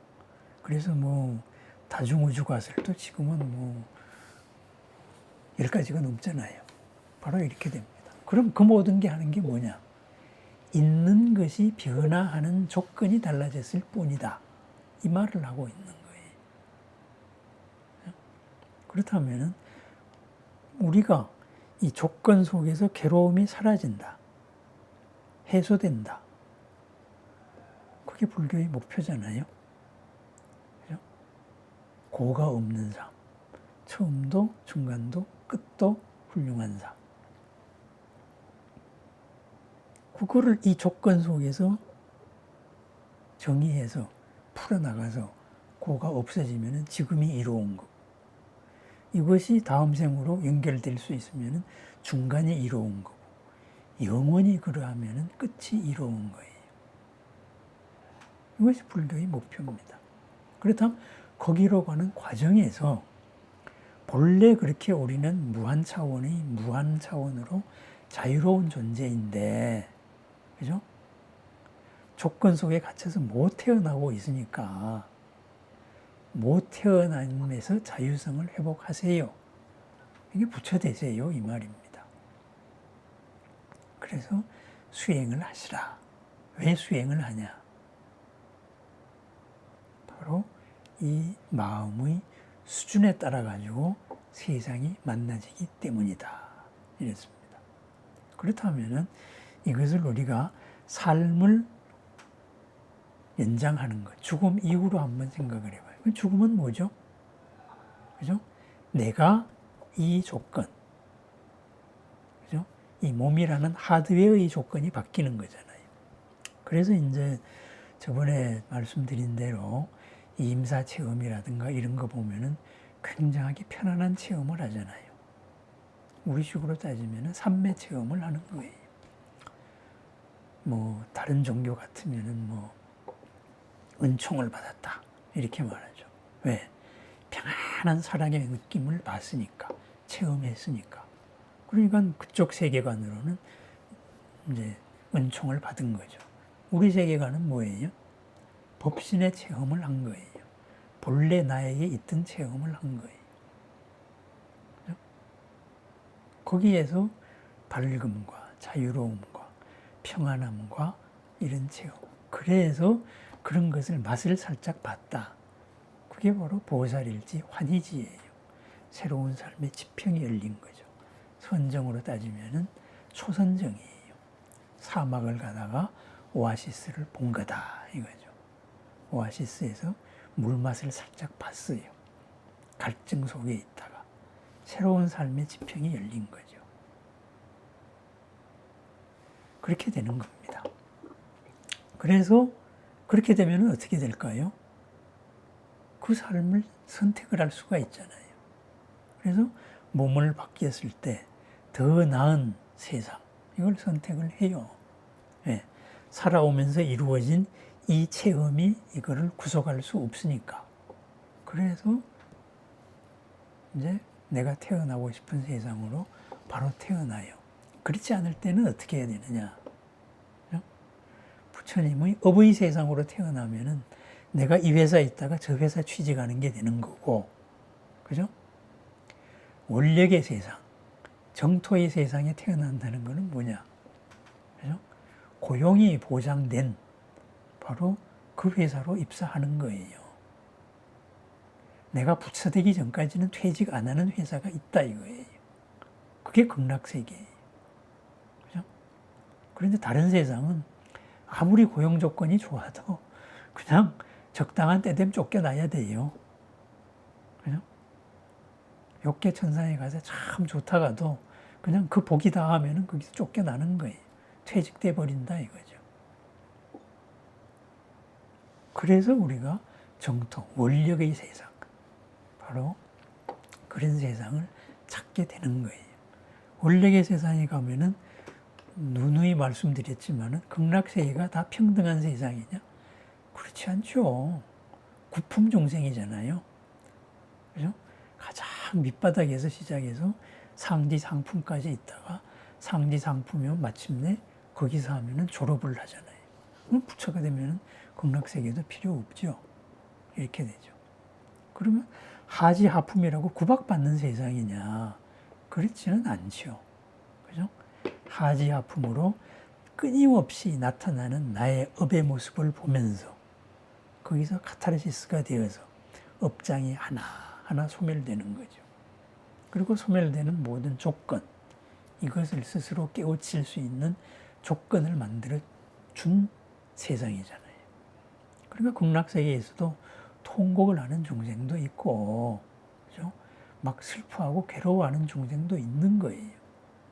Speaker 1: 그래서 뭐 다중우주 가설도 지금은 뭐 10가지가 넘잖아요. 바로 이렇게 됩니다. 그럼 그 모든 게 하는 게 뭐냐? 있는 것이 변화하는 조건이 달라졌을 뿐이다. 이 말을 하고 있는 거예요. 그렇다면 우리가 이 조건 속에서 괴로움이 사라진다. 해소된다. 그게 불교의 목표잖아요. 그죠? 고가 없는 삶. 처음도 중간도 끝도 훌륭한 삶. 그거를 이 조건 속에서 정의해서 풀어나가서 고가 없어지면 지금이 이루어온 거. 이것이 다음 생으로 연결될 수 있으면 중간이 이루어온 거고, 영원히 그러하면 끝이 이루어온 거예요. 이것이 불교의 목표입니다. 그렇다면 거기로 가는 과정에서 본래 그렇게 우리는 무한 차원으로 자유로운 존재인데, 그죠? 조건 속에 갇혀서 못 태어나고 있으니까 못 태어남에서 자유성을 회복하세요. 이게 부처되세요 이 말입니다. 그래서 수행을 하시라. 왜 수행을 하냐? 바로 이 마음의 수준에 따라 가지고 세상이 만나지기 때문이다. 이랬습니다. 그렇다면은 이것을 우리가 삶을 연장하는 것, 죽음 이후로 한번 생각을 해봐요. 죽음은 뭐죠? 그죠? 내가 이 조건, 그죠? 이 몸이라는 하드웨어의 조건이 바뀌는 거잖아요. 그래서 이제 저번에 말씀드린 대로 이 임사 체험이라든가 이런 거 보면은 굉장하게 편안한 체험을 하잖아요. 우리식으로 따지면은 삼매 체험을 하는 거예요. 뭐 다른 종교 같으면은 뭐 은총을 받았다 이렇게 말하죠. 왜? 평안한 사랑의 느낌을 봤으니까, 체험했으니까. 그러니까 그쪽 세계관으로는 이제 은총을 받은 거죠. 우리 세계관은 뭐예요? 법신의 체험을 한 거예요. 본래 나에게 있던 체험을 한 거예요. 그죠? 거기에서 밝음과 자유로움과 평안함과 이런 체험. 그래서 그런 것을 맛을 살짝 봤다. 그게 바로 보살일지 환희지예요. 새로운 삶의 지평이 열린 거죠. 선정으로 따지면은 초선정이에요. 사막을 가다가 오아시스를 본 거다 이거죠. 오아시스에서 물맛을 살짝 봤어요. 갈증 속에 있다가 새로운 삶의 지평이 열린 거죠. 그렇게 되는 겁니다. 그래서 그렇게 되면 어떻게 될까요? 그 삶을 선택을 할 수가 있잖아요. 그래서 몸을 바뀌었을 때 더 나은 세상, 이걸 선택을 해요. 네. 살아오면서 이루어진 이 체험이 이거를 구속할 수 없으니까. 그래서 이제 내가 태어나고 싶은 세상으로 바로 태어나요. 그렇지 않을 때는 어떻게 해야 되느냐? 그죠? 부처님의 업의 세상으로 태어나면은 내가 이 회사에 있다가 저 회사 취직하는 게 되는 거고, 그죠? 원력의 세상, 정토의 세상에 태어난다는 것은 뭐냐? 그죠? 고용이 보장된 바로 그 회사로 입사하는 거예요. 내가 부처되기 전까지는 퇴직 안 하는 회사가 있다 이거예요. 그게 극락세계예요. 그죠? 그런데 다른 세상은 아무리 고용 조건이 좋아도 그냥 적당한 때 되면 쫓겨나야 돼요. 그죠? 욕계천상에 가서 참 좋다가도 그냥 그 복이 다 하면은 거기서 쫓겨나는 거예요. 퇴직돼 버린다 이거죠. 그래서 우리가 정토, 원력의 세상, 바로 그런 세상을 찾게 되는 거예요. 원력의 세상에 가면은 누누이 말씀드렸지만은 극락세계가 다 평등한 세상이냐? 그렇지 않죠. 구품 중생이잖아요. 그죠? 가장 밑바닥에서 시작해서 상지 상품까지 있다가 상지 상품이면 마침내 거기서 하면은 졸업을 하잖아요. 그럼 부처가 되면은 극락세계도 필요 없죠. 이렇게 되죠. 그러면 하지 하품이라고 구박받는 세상이냐? 그렇지는 않죠. 그죠? 하지 하품으로 끊임없이 나타나는 나의 업의 모습을 보면서 거기서 카타르시스가 되어서 업장이 하나하나 소멸되는 거죠. 그리고 소멸되는 모든 조건, 이것을 스스로 깨우칠 수 있는 조건을 만들어 준 세상이잖아요. 그러니까 극락세계에서도 통곡을 하는 중생도 있고, 그죠? 막 슬퍼하고 괴로워하는 중생도 있는 거예요.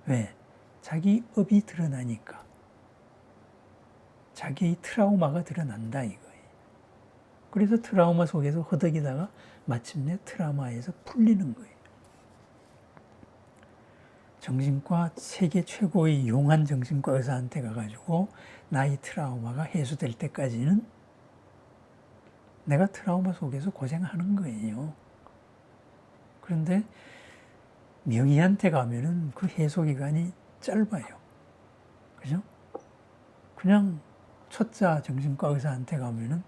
Speaker 1: 왜? 자기 업이 드러나니까. 자기의 트라우마가 드러난다 이거예요. 그래서 트라우마 속에서 허덕이다가 마침내 트라우마에서 풀리는 거예요. 정신과 세계 최고의 용한 정신과 의사한테 가가지고 나의 트라우마가 해소될 때까지는 내가 트라우마 속에서 고생하는 거예요. 그런데 명의한테 가면은 그 해소 기간이 짧아요. 그죠? 그냥 초짜 정신과 의사한테 가면은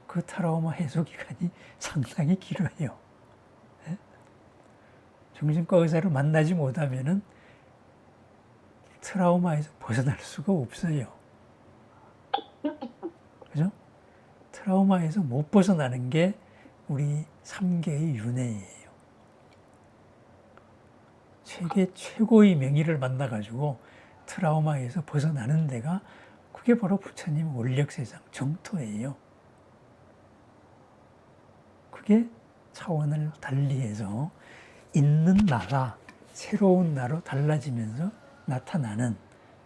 Speaker 1: 그 트라우마 해소 기간이 상당히 길어요. 네? 정신과 의사를 만나지 못하면은 트라우마에서 벗어날 수가 없어요. 그죠? 트라우마에서 못 벗어나는 게 우리 3계의 윤회예요. 세계 최고의 명의를 만나가지고 트라우마에서 벗어나는 데가 그게 바로 부처님 원력세상 정토예요. 그게 차원을 달리해서 있는 나가 새로운 나로 달라지면서 나타나는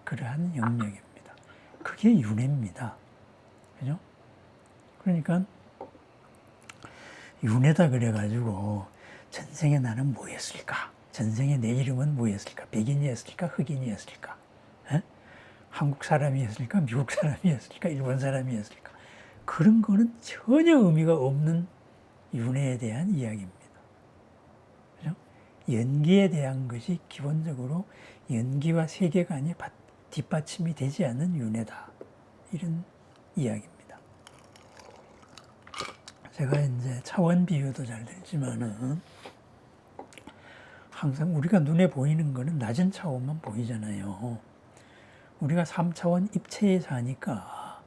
Speaker 1: 그러한 영역입니다. 그게 윤회입니다. 그죠? 그러니까 윤회다 그래가지고 전생에 나는 뭐였을까? 전생에 내 이름은 뭐였을까? 백인이었을까? 흑인이었을까? 에? 한국 사람이었을까? 미국 사람이었을까? 일본 사람이었을까? 그런 거는 전혀 의미가 없는 윤회에 대한 이야기입니다. 그죠? 연기에 대한 것이 기본적으로 연기와 세계관이 뒷받침이 되지 않는 윤회다. 이런 이야기입니다. 제가 이제 차원 비유도 잘 들지만은 항상 우리가 눈에 보이는 거는 낮은 차원만 보이잖아요. 우리가 3차원 입체에 사니까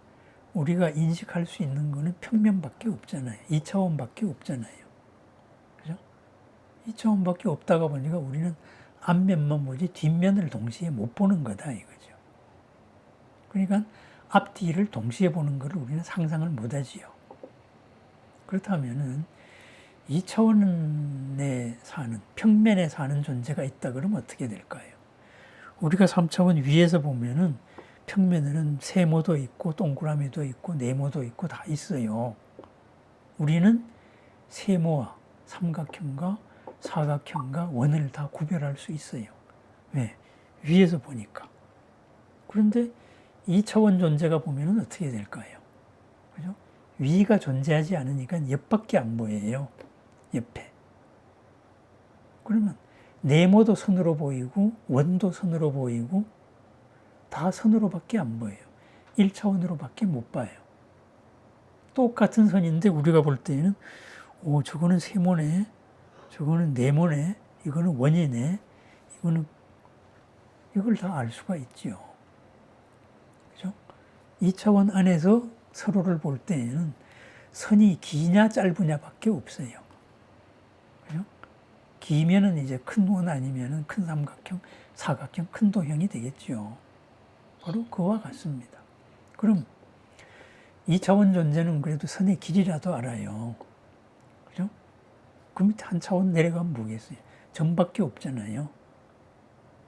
Speaker 1: 우리가 인식할 수 있는 거는 평면밖에 없잖아요. 2차원밖에 없잖아요. 그죠? 2차원밖에 없다가 보니까 우리는 앞면만 보지 뒷면을 동시에 못 보는 거다 이거죠. 그러니까 앞뒤를 동시에 보는 것을 우리는 상상을 못 하지요. 그렇다면은 2차원에 사는, 평면에 사는 존재가 있다 그러면 어떻게 될까요? 우리가 3차원 위에서 보면은 평면에는 세모도 있고 동그라미도 있고 네모도 있고 다 있어요. 우리는 세모와 삼각형과 사각형과 원을 다 구별할 수 있어요. 왜? 위에서 보니까. 그런데 2차원 존재가 보면은 어떻게 될까요? 그죠? 위가 존재하지 않으니까 옆밖에 안 보여요. 옆에. 그러면 네모도 선으로 보이고 원도 선으로 보이고 다 선으로밖에 안 보여요. 1차원으로밖에 못 봐요. 똑같은 선인데 우리가 볼 때는 저거는 세모네, 저거는 네모네, 이거는 원이네, 이걸 다 알 수가 있죠. 그죠? 2차원 안에서 서로를 볼 때에는 선이 기냐 짧으냐밖에 없어요. 그죠? 기면은 이제 큰 원 아니면은 큰 삼각형, 사각형, 큰 도형이 되겠죠. 바로 그와 같습니다. 그럼 2차원 존재는 그래도 선의 길이라도 알아요. 그죠? 그 밑에 한 차원 내려가면 뭐겠어요? 점밖에 없잖아요.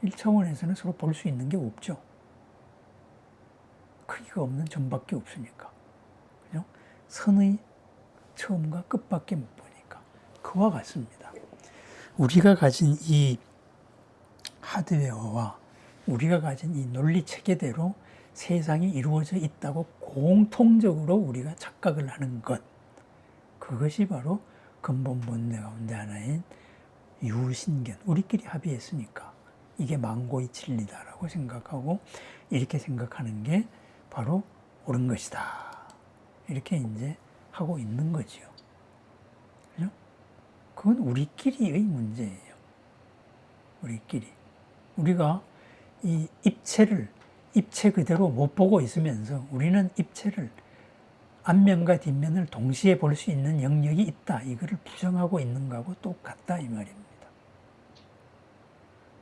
Speaker 1: 1차원에서는 서로 볼 수 있는 게 없죠. 크기가 없는 점밖에 없으니까. 그죠? 선의 처음과 끝밖에 못 보니까. 그와 같습니다. 우리가 가진 이 하드웨어와 우리가 가진 이 논리 체계대로 세상이 이루어져 있다고 공통적으로 우리가 착각을 하는 것. 그것이 바로 근본 본뇌 가운데 하나인 유신견. 우리끼리 합의했으니까 이게 망고의 진리다라고 생각하고 이렇게 생각하는 게 바로 옳은 것이다. 이렇게 이제 하고 있는 거지요. 그죠? 그건 우리끼리의 문제예요. 우리끼리. 우리가 이 입체 그대로 못 보고 있으면서 우리는 입체를 앞면과 뒷면을 동시에 볼 수 있는 영역이 있다. 이거를 부정하고 있는 거하고 똑같다 이 말입니다.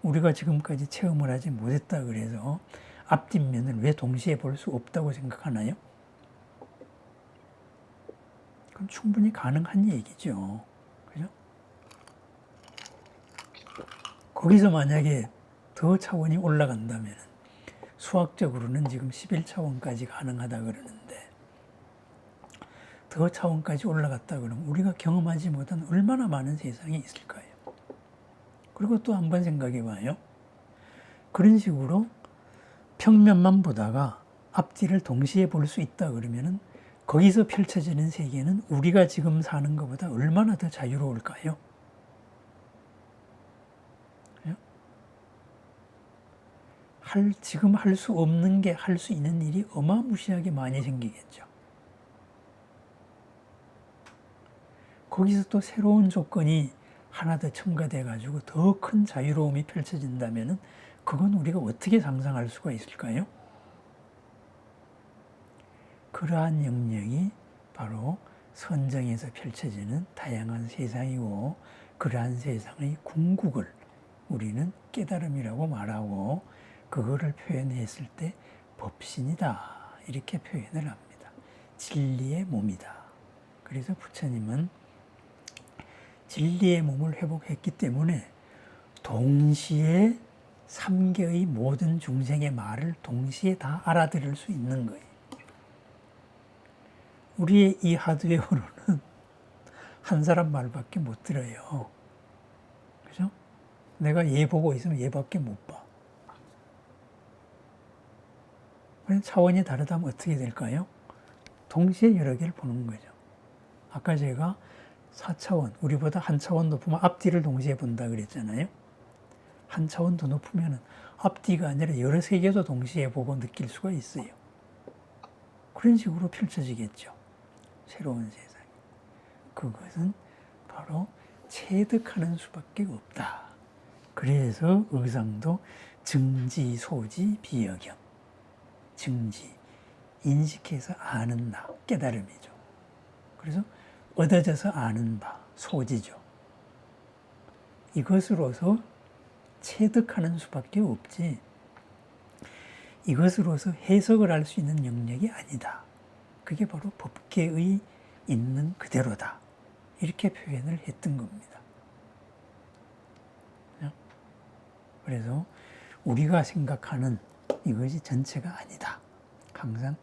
Speaker 1: 우리가 지금까지 체험을 하지 못했다 그래서 앞뒷면을 왜 동시에 볼 수 없다고 생각하나요? 그건 충분히 가능한 얘기죠. 그죠? 거기서 만약에 더 차원이 올라간다면 수학적으로는 지금 11차원까지 가능하다 그러는데 더 차원까지 올라갔다 그러면 우리가 경험하지 못한 얼마나 많은 세상이 있을까요? 그리고 또 한번 생각해 봐요. 그런 식으로 평면만 보다가 앞뒤를 동시에 볼 수 있다 그러면은 거기서 펼쳐지는 세계는 우리가 지금 사는 것보다 얼마나 더 자유로울까요? 지금 할 수 없는 게 할 수 있는 일이 어마무시하게 많이 생기겠죠. 거기서 또 새로운 조건이 하나 더 첨가돼 가지고 더 큰 자유로움이 펼쳐진다면은 그건 우리가 어떻게 상상할 수가 있을까요? 그러한 영역이 바로 선정에서 펼쳐지는 다양한 세상이고 그러한 세상의 궁극을 우리는 깨달음이라고 말하고 그거를 표현했을 때 법신이다 이렇게 표현을 합니다. 진리의 몸이다. 그래서 부처님은 진리의 몸을 회복했기 때문에 동시에 3계의 모든 중생의 말을 동시에 다 알아들을 수 있는 거예요. 우리의 이 하드웨어로는 한 사람 말밖에 못 들어요. 그죠? 내가 얘 보고 있으면 얘밖에 못 봐. 차원이 다르다면 어떻게 될까요? 동시에 여러 개를 보는 거죠. 아까 제가 4차원, 우리보다 한 차원 높으면 앞뒤를 동시에 본다 그랬잖아요. 한 차원 더 높으면 앞뒤가 아니라 여러 세계도 동시에 보고 느낄 수가 있어요. 그런 식으로 펼쳐지겠죠. 새로운 세상이. 그것은 바로 체득하는 수밖에 없다. 그래서 의상도 증지, 소지, 비여경. 증지, 인식해서 아는 나, 깨달음이죠. 그래서 얻어져서 아는 바, 소지죠. 이것으로서 체득하는 수밖에 없지 이것으로서 해석을 할 수 있는 영역이 아니다. 그게 바로 법계의 있는 그대로다. 이렇게 표현을 했던 겁니다. 그래서 우리가 생각하는 이것이 전체가 아니다. 항상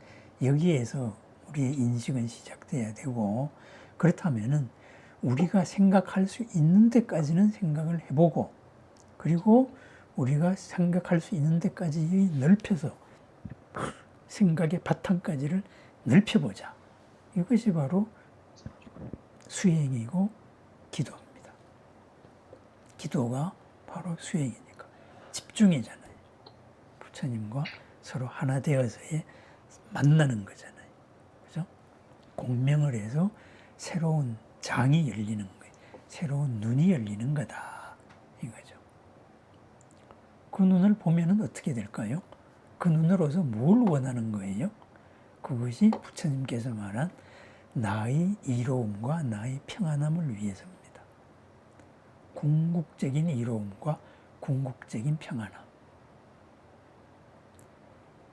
Speaker 1: 여기에서 우리의 인식은 시작돼야 되고 그렇다면은 우리가 생각할 수 있는 데까지는 생각을 해보고 그리고 우리가 생각할 수 있는 데까지 넓혀서 생각의 바탕까지를 넓혀보자. 이것이 바로 수행이고 기도입니다. 기도가 바로 수행이니까. 집중이잖아요. 부처님과 서로 하나 되어서의 만나는 거잖아요. 그죠? 공명을 해서 새로운 장이 열리는 거예요. 새로운 눈이 열리는 거다. 이거죠. 그 눈을 보면은 어떻게 될까요? 그 눈으로서 뭘 원하는 거예요? 그것이 부처님께서 말한 나의 이로움과 나의 평안함을 위해서입니다. 궁극적인 이로움과 궁극적인 평안함.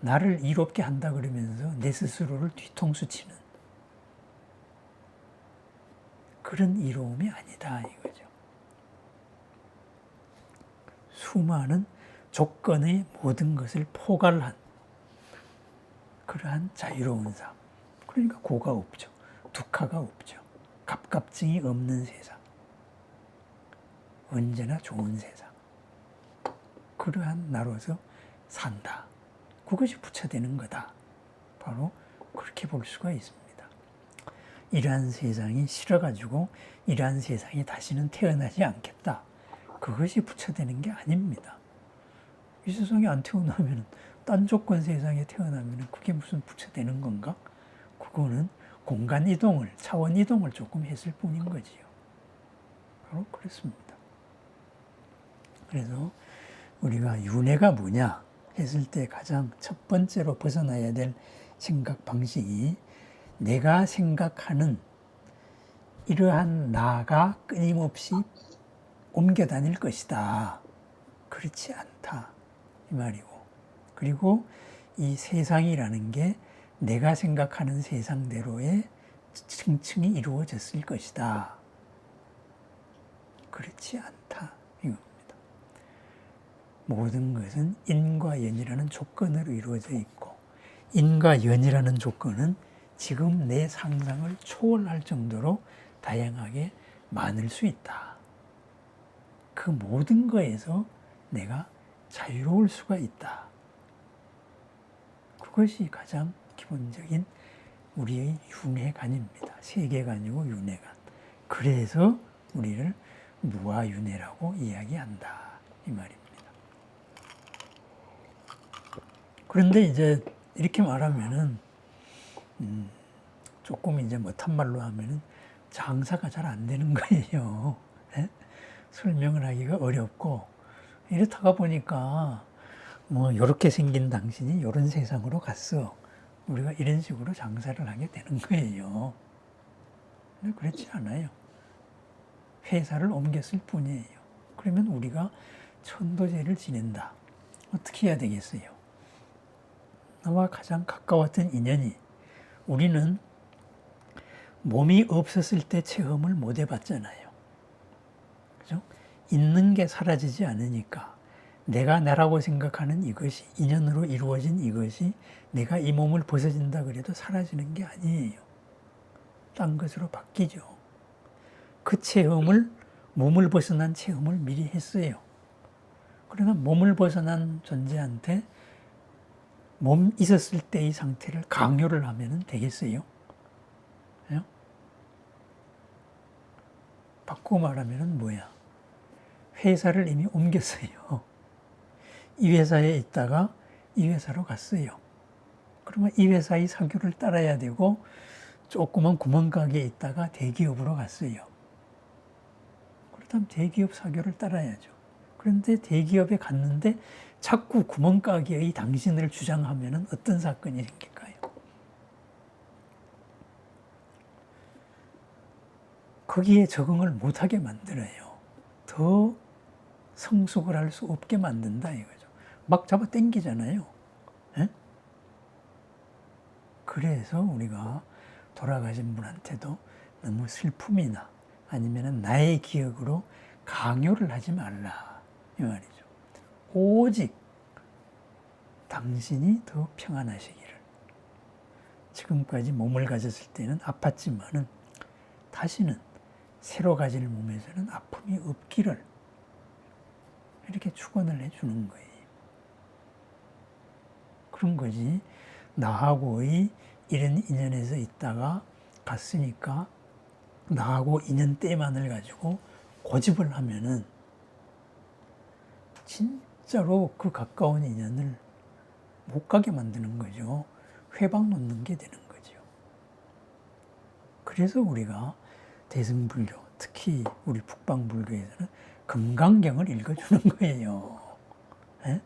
Speaker 1: 나를 이롭게 한다 그러면서 내 스스로를 뒤통수 치는 그런 이로움이 아니다 이거죠. 수많은 조건의 모든 것을 포괄한 그러한 자유로운 삶. 그러니까 고가 없죠. 두카가 없죠. 갑갑증이 없는 세상. 언제나 좋은 세상. 그러한 나로서 산다. 그것이 부처되는 거다. 바로 그렇게 볼 수가 있습니다. 이러한 세상이 싫어가지고 이러한 세상이 다시는 태어나지 않겠다. 그것이 부처되는 게 아닙니다. 이 세상에 안 태어나면 딴 조건 세상에 태어나면 그게 무슨 부처되는 건가? 그거는 공간 이동을, 차원 이동을 조금 했을 뿐인 거지요. 바로 그렇습니다. 그래서 우리가 윤회가 뭐냐 했을 때 가장 첫 번째로 벗어나야 될 생각 방식이 내가 생각하는 이러한 나가 끊임없이 옮겨 다닐 것이다. 그렇지 않다. 이 말이고. 그리고 이 세상이라는 게 내가 생각하는 세상대로의 층층이 이루어졌을 것이다. 그렇지 않다. 이겁니다. 모든 것은 인과 연이라는 조건으로 이루어져 있고 인과 연이라는 조건은 지금 내 상상을 초월할 정도로 다양하게 많을 수 있다. 그 모든 거에서 내가 자유로울 수가 있다. 그것이 가장 기본적인 우리의 윤회관입니다. 세계관이고 윤회관. 그래서 우리를 무아윤회라고 이야기한다. 이 말입니다. 그런데 이제 이렇게 말하면은 조금 이제 못한 말로 하면은 장사가 잘 안 되는 거예요. 네? 설명을 하기가 어렵고 이렇다가 보니까 뭐 이렇게 생긴 당신이 이런 세상으로 갔어. 우리가 이런 식으로 장사를 하게 되는 거예요. 근데 그렇지 않아요. 회사를 옮겼을 뿐이에요. 그러면 우리가 천도제를 지낸다. 어떻게 해야 되겠어요? 나와 가장 가까웠던 인연이 우리는 몸이 없었을 때 체험을 못 해봤잖아요. 그죠? 있는 게 사라지지 않으니까 내가 나라고 생각하는 이것이 인연으로 이루어진 이것이 내가 이 몸을 벗어진다 그래도 사라지는 게 아니에요. 딴 것으로 바뀌죠. 그 체험을 몸을 벗어난 체험을 미리 했어요. 그러나 몸을 벗어난 존재한테 몸 있었을 때의 상태를 강요를 하면 되겠어요? 네? 바꾸고 말하면 뭐야? 회사를 이미 옮겼어요. 이 회사에 있다가 이 회사로 갔어요. 그러면 이 회사의 사교를 따라야 되고 조그만 구멍가게에 있다가 대기업으로 갔어요. 그렇다면 대기업 사교를 따라야죠. 그런데 대기업에 갔는데 자꾸 구멍가게의 당신을 주장하면 어떤 사건이 생길까요? 거기에 적응을 못하게 만들어요. 더 성숙을 할 수 없게 만든다 이거죠. 막 잡아 당기잖아요. 에? 그래서 우리가 돌아가신 분한테도 너무 슬픔이나 아니면 나의 기억으로 강요를 하지 말라 이 말이죠. 오직 당신이 더 평안하시기를. 지금까지 몸을 가졌을 때는 아팠지만은 다시는 새로 가질 몸에서는 아픔이 없기를 이렇게 축원을 해주는 거예요. 그런 거지. 나하고의 이런 인연에서 있다가 갔으니까 나하고 인연 때만을 가지고 고집을 하면은 진짜로 그 가까운 인연을 못 가게 만드는 거죠. 회방 놓는 게 되는 거죠. 그래서 우리가 대승불교, 특히 우리 북방불교에서는 금강경을 읽어주는 거예요. 예?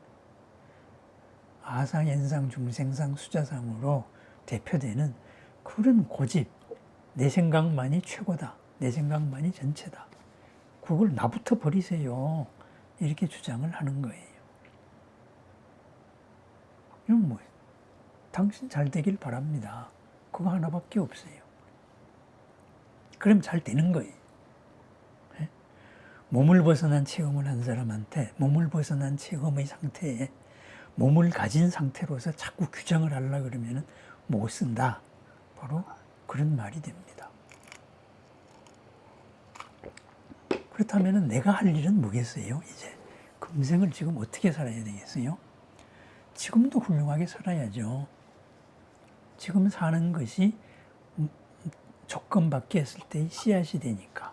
Speaker 1: 아상, 연상, 중생상, 수자상으로 대표되는 그런 고집, 내 생각만이 최고다, 내 생각만이 전체다. 그걸 나부터 버리세요. 이렇게 주장을 하는 거예요. 이건 뭐예요? 당신 잘 되길 바랍니다. 그거 하나밖에 없어요. 그럼 잘 되는 거예요. 네? 몸을 벗어난 체험을 한 사람한테 몸을 벗어난 체험의 상태에 몸을 가진 상태로서 자꾸 규정을 하려고 그러면 못 쓴다. 바로 그런 말이 됩니다. 그렇다면 내가 할 일은 뭐겠어요? 이제 금생을 지금 어떻게 살아야 되겠어요? 지금도 훌륭하게 살아야죠. 지금 사는 것이 조건 바뀌었을 때의 씨앗이 되니까.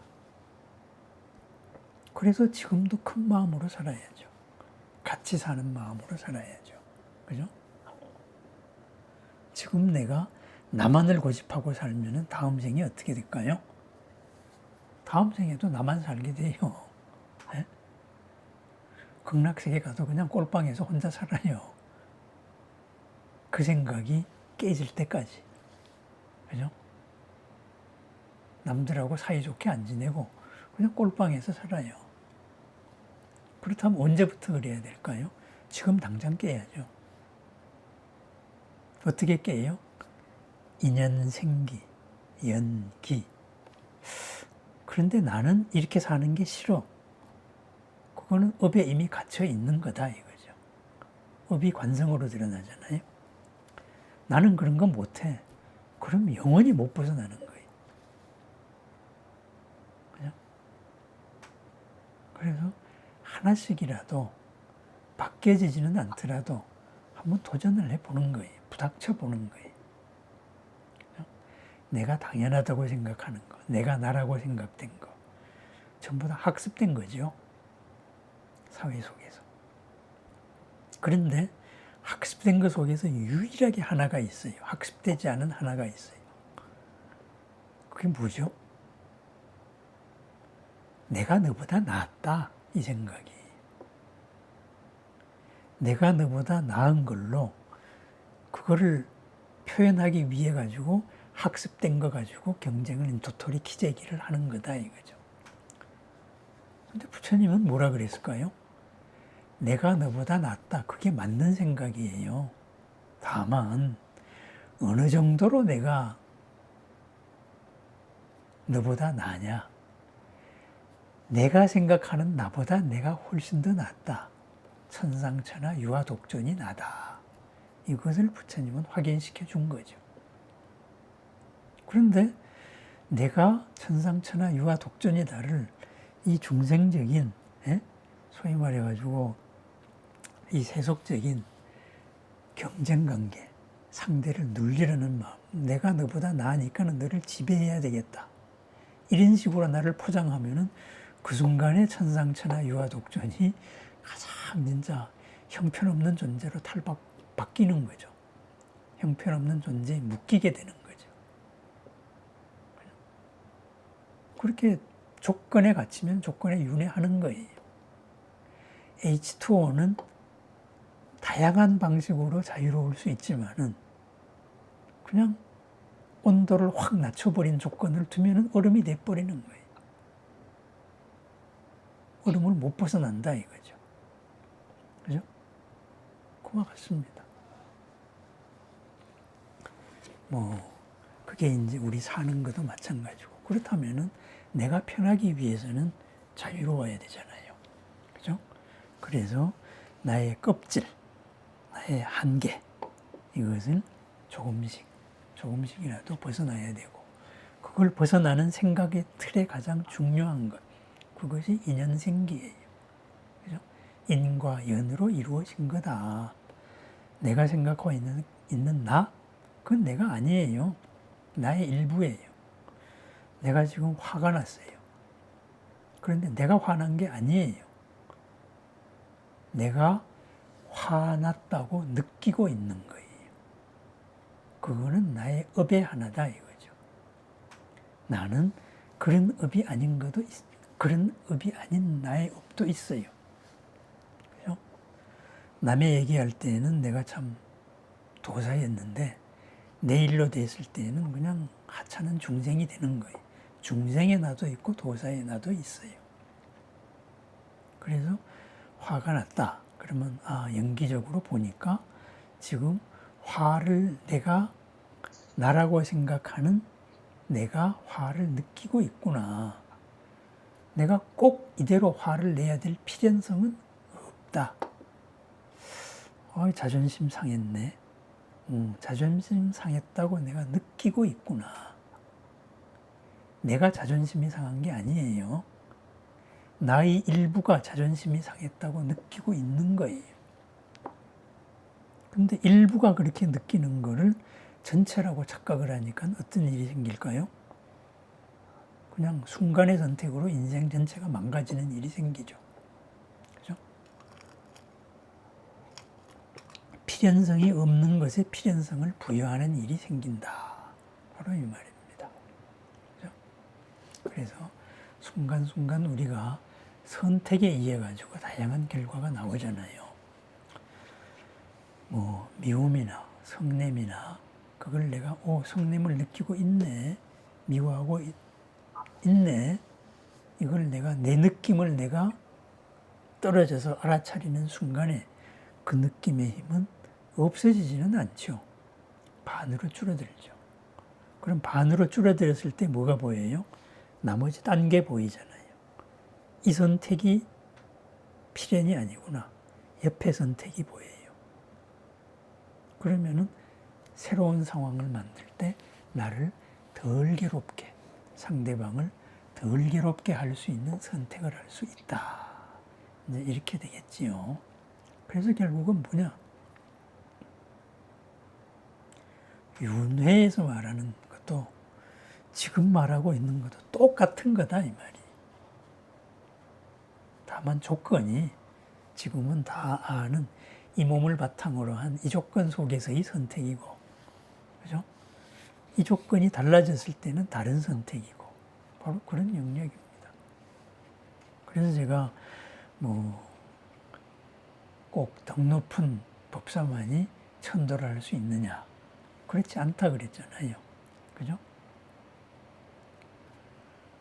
Speaker 1: 그래서 지금도 큰 마음으로 살아야죠. 같이 사는 마음으로 살아야죠. 그죠? 지금 내가 나만을 고집하고 살면 다음 생이 어떻게 될까요? 다음 생에도 나만 살게 돼요. 네? 극락세계 가도 그냥 꼴방에서 혼자 살아요. 그 생각이 깨질 때까지. 그죠? 남들하고 사이좋게 안 지내고 그냥 꼴방에서 살아요. 그렇다면 언제부터 그래야 될까요? 지금 당장 깨야죠. 어떻게 깨요? 인연 생기, 연기. 그런데 나는 이렇게 사는 게 싫어. 그거는 업에 이미 갇혀 있는 거다 이거죠. 업이 관성으로 드러나잖아요. 나는 그런 거 못해. 그럼 영원히 못 벗어나는 거예요. 그죠? 그래서 하나씩이라도 바뀌어지지는 않더라도 한번 도전을 해보는 거예요. 부닥쳐 보는 거예요. 그죠? 내가 당연하다고 생각하는 거, 내가 나라고 생각된 거, 전부 다 학습된 거죠. 사회 속에서. 그런데 학습된 것 속에서 유일하게 하나가 있어요. 학습되지 않은 하나가 있어요. 그게 뭐죠? 내가 너보다 낫다, 이 생각이. 내가 너보다 나은 걸로 그거를 표현하기 위해 가지고 학습된 거 가지고 경쟁을 도토리 키재기를 하는 거다 이거죠. 근데 부처님은 뭐라 그랬을까요? 내가 너보다 낫다. 그게 맞는 생각이에요. 다만 어느 정도로 내가 너보다 나냐? 내가 생각하는 나보다 내가 훨씬 더 낫다. 천상천하 유아독존이 나다. 이것을 부처님은 확인시켜 준 거죠. 그런데 내가 천상천하 유아독존이다를 이 중생적인, 소위 말해가지고 이 세속적인 경쟁관계, 상대를 눌리려는 마음, 내가 너보다 나으니까는 너를 지배해야 되겠다. 이런 식으로 나를 포장하면은 그 순간에 천상천하 유아독존이 가장 진짜 형편없는 존재로 바뀌는 거죠. 형편없는 존재에 묶이게 되는 거죠. 그렇게 조건에 갇히면 조건에 윤회하는 거예요. H2O는 다양한 방식으로 자유로울 수 있지만은 그냥 온도를 확 낮춰버린 조건을 두면은 얼음이 돼버리는 거예요. 얼음을 못 벗어난다 이거죠. 그죠? 그와 같습니다. 그게 이제 우리 사는 것도 마찬가지고. 그렇다면은 내가 편하기 위해서는 자유로워야 되잖아요. 그죠? 그래서 나의 껍질, 나의 한계, 이것을 조금씩이라도 벗어나야 되고, 그걸 벗어나는 생각의 틀에 가장 중요한 것, 그것이 인연생기예요. 그죠? 인과 연으로 이루어진 거다. 내가 생각하고 있는 나, 그건 내가 아니에요. 나의 일부예요. 내가 지금 화가 났어요. 그런데 내가 화난 게 아니에요. 내가 화났다고 느끼고 있는 거예요. 그거는 나의 업의 하나다 이거죠. 나는 그런 업이 아닌 것도 그런 업이 아닌 나의 업도 있어요. 그죠? 남의 얘기할 때는 내가 참 도사였는데 내 일로 됐을 때는 그냥 하찮은 중생이 되는 거예요. 중생의 나도 있고 도사의 나도 있어요. 그래서 화가 났다. 그러면 연기적으로 보니까 지금 화를 내가 나라고 생각하는 내가 화를 느끼고 있구나. 내가 꼭 이대로 화를 내야 될 필연성은 없다. 자존심 상했네. 자존심 상했다고 내가 느끼고 있구나. 내가 자존심이 상한 게 아니에요. 나의 일부가 자존심이 상했다고 느끼고 있는 거예요. 근데 일부가 그렇게 느끼는 거를 전체라고 착각을 하니까 어떤 일이 생길까요? 그냥 순간의 선택으로 인생 전체가 망가지는 일이 생기죠. 그죠? 필연성이 없는 것에 필연성을 부여하는 일이 생긴다. 바로 이 말입니다. 그죠? 그래서 순간순간 우리가 선택에 의해 가지고 다양한 결과가 나오잖아요. 뭐 미움이나 성냄이나 그걸 내가 성냄을 느끼고 있네, 미워하고 있네. 이걸 내가 내 느낌을 내가 떨어져서 알아차리는 순간에 그 느낌의 힘은 없어지지는 않죠. 반으로 줄어들죠. 그럼 반으로 줄어들었을 때 뭐가 보여요? 나머지 딴 게 보이잖아요. 이 선택이 필연이 아니구나. 옆에 선택이 보여요. 그러면은 새로운 상황을 만들 때 나를 덜 괴롭게, 상대방을 덜 괴롭게 할 수 있는 선택을 할 수 있다. 이제 이렇게 되겠지요. 그래서 결국은 뭐냐? 윤회에서 말하는 것도 지금 말하고 있는 것도 똑같은 거다 이 말이. 다만 조건이 지금은 다 아는 이 몸을 바탕으로 한 이 조건 속에서의 선택이고, 그죠? 이 조건이 달라졌을 때는 다른 선택이고, 바로 그런 영역입니다. 그래서 제가 꼭 덕 높은 법사만이 천도를 할 수 있느냐? 그렇지 않다 그랬잖아요. 그죠?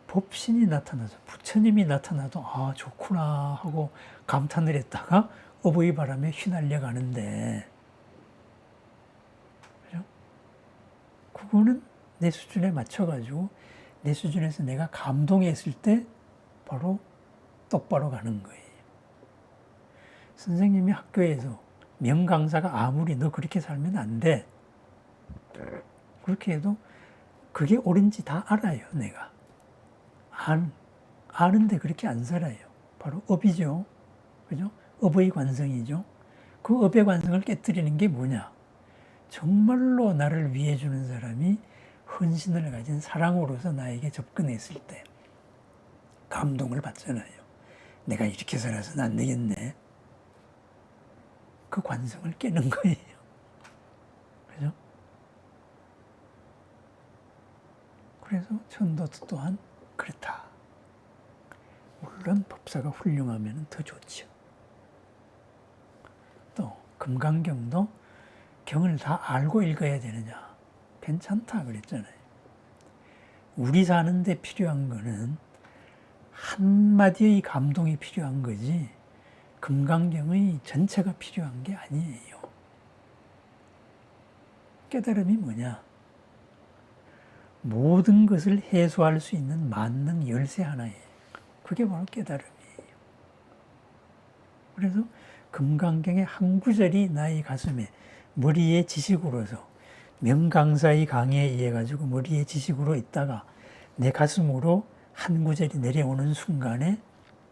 Speaker 1: 법신이 나타나서 부처님이 나타나도 좋구나 하고 감탄을 했다가 어부의 바람에 휘날려 가는데, 그죠? 그거는 내 수준에 맞춰가지고 내 수준에서 내가 감동했을 때 바로 똑바로 가는 거예요. 선생님이 학교에서 명강사가 아무리 너 그렇게 살면 안 돼. 그렇게 해도 그게 옳은지 다 알아요, 내가. 아는데 그렇게 안 살아요. 바로 업이죠. 그죠? 업의 관성이죠. 그 업의 관성을 깨뜨리는 게 뭐냐? 정말로 나를 위해 주는 사람이 헌신을 가진 사랑으로서 나에게 접근했을 때 감동을 받잖아요. 내가 이렇게 살아서는 안 되겠네. 그 관성을 깨는 거예요. 그죠? 그래서 천도도 또한 그렇다. 물론 법사가 훌륭하면 더 좋죠. 또 금강경도 경을 다 알고 읽어야 되느냐? 괜찮다 그랬잖아요. 우리 사는데 필요한 거는 한마디의 감동이 필요한 거지 금강경의 전체가 필요한 게 아니에요. 깨달음이 뭐냐? 모든 것을 해소할 수 있는 만능 열쇠 하나예요. 그게 바로 깨달음이에요. 그래서 금강경의 한 구절이 나의 가슴에 머리의 지식으로서 명강사의 강의에 의해 가지고 머리의 지식으로 있다가 내 가슴으로 한 구절이 내려오는 순간에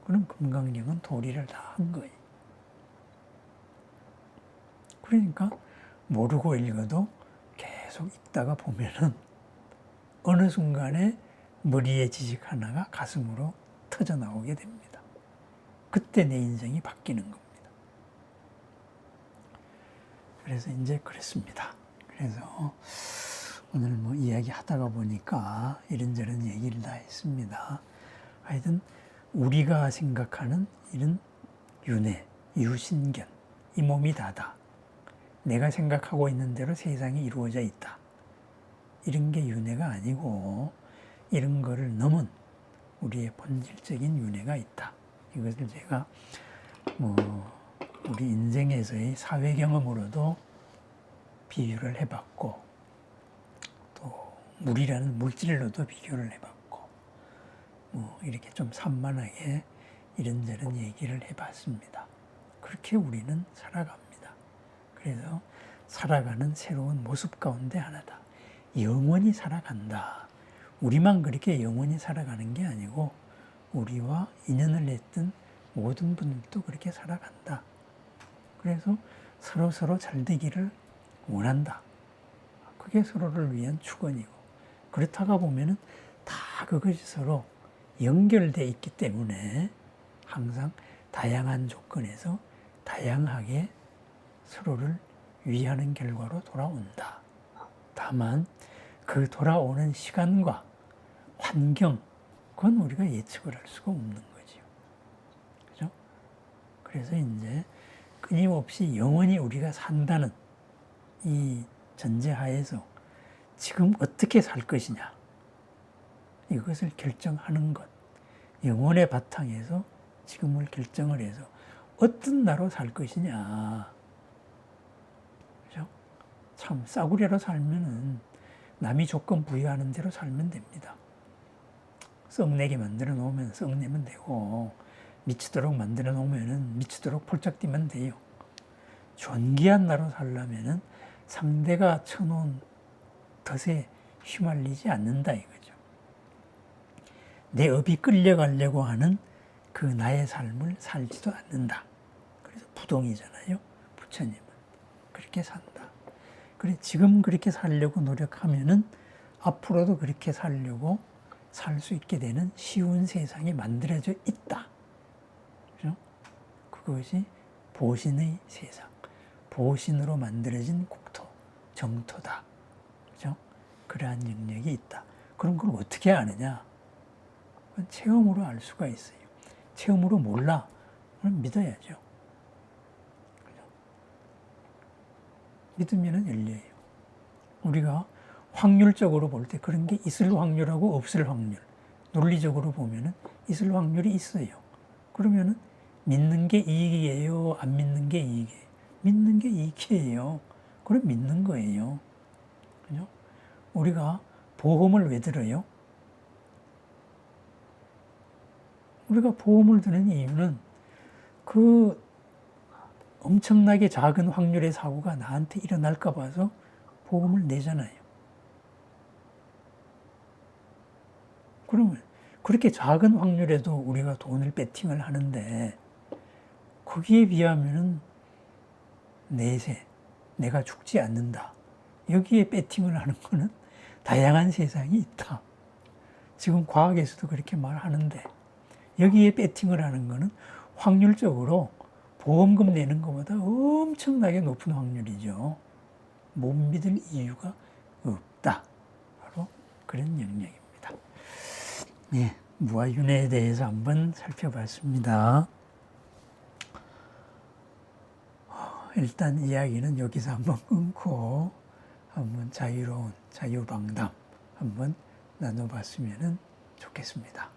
Speaker 1: 그럼 금강경은 도리를 다 한 거예요. 그러니까 모르고 읽어도 계속 읽다가 보면은 어느 순간에 머리의 지식 하나가 가슴으로 터져 나오게 됩니다. 그때 내 인생이 바뀌는 겁니다. 그래서 이제 그랬습니다. 그래서 오늘 뭐 이야기 하다가 보니까 이런저런 얘기를 다 했습니다. 하여튼 우리가 생각하는 이런 윤회, 유신견, 이 몸이 다다. 내가 생각하고 있는 대로 세상이 이루어져 있다. 이런 게 윤회가 아니고 이런 거를 넘은 우리의 본질적인 윤회가 있다. 이것을 제가 뭐 우리 인생에서의 사회 경험으로도 비유를 해봤고 또 물이라는 물질로도 비교를 해봤고 뭐 이렇게 좀 산만하게 이런저런 얘기를 해봤습니다. 그렇게 우리는 살아갑니다. 그래서 살아가는 새로운 모습 가운데 하나다. 영원히 살아간다. 우리만 그렇게 영원히 살아가는 게 아니고 우리와 인연을 했던 모든 분들도 그렇게 살아간다. 그래서 서로 잘 되기를 원한다. 그게 서로를 위한 축원이고 그렇다가 보면은 다 그것이 서로 연결되어 있기 때문에 항상 다양한 조건에서 다양하게 서로를 위하는 결과로 돌아온다. 다만 그 돌아오는 시간과 환경, 그건 우리가 예측을 할 수가 없는 거죠. 그죠? 그래서 이제 끊임없이 영원히 우리가 산다는 이 전제하에서 지금 어떻게 살 것이냐, 이것을 결정하는 것. 영혼의 바탕에서 지금을 결정을 해서 어떤 나로 살 것이냐. 그죠? 참 싸구려로 살면은 남이 조건 부여하는 대로 살면 됩니다. 썩내게 만들어 놓으면 썩내면 되고 미치도록 만들어 놓으면 미치도록 폴짝뛰면 돼요. 존귀한 나로 살려면은 상대가 쳐놓은 덫에 휘말리지 않는다 이거죠. 내 업이 끌려가려고 하는 그 나의 삶을 살지도 않는다. 그래서 부동이잖아요. 부처님은 그렇게 산다. 그래 지금 그렇게 살려고 노력하면은 앞으로도 그렇게 살려고 살 수 있게 되는 쉬운 세상이 만들어져 있다. 그죠? 그것이 보신의 세상, 보신으로 만들어진 국토, 정토다. 그죠? 그러한 영역이 있다. 그럼 그걸 어떻게 아느냐? 체험으로 알 수가 있어요. 체험으로 몰라? 그럼 믿어야죠. 그죠? 믿으면 열려요. 우리가 확률적으로 볼 때 그런 게 있을 확률하고 없을 확률, 논리적으로 보면은 있을 확률이 있어요. 그러면은 믿는 게 이익이에요? 안 믿는 게 이익이에요? 믿는 게 이익이에요. 그럼 믿는 거예요. 그죠? 우리가 보험을 왜 들어요? 우리가 보험을 드는 이유는 그 엄청나게 작은 확률의 사고가 나한테 일어날까 봐서 보험을 내잖아요. 그러면 그렇게 작은 확률에도 우리가 돈을 베팅을 하는데 거기에 비하면은 내세, 내가 죽지 않는다. 여기에 베팅을 하는 거는 다양한 세상이 있다. 지금 과학에서도 그렇게 말하는데 여기에 베팅을 하는 거는 확률적으로 보험금 내는 것보다 엄청나게 높은 확률이죠. 못 믿을 이유가 없다. 바로 그런 영역입니다. 네, 무아윤회에 대해서 한번 살펴봤습니다. 일단 이야기는 여기서 한번 끊고 한번 자유로운 자유방담 한번 나눠봤으면 좋겠습니다.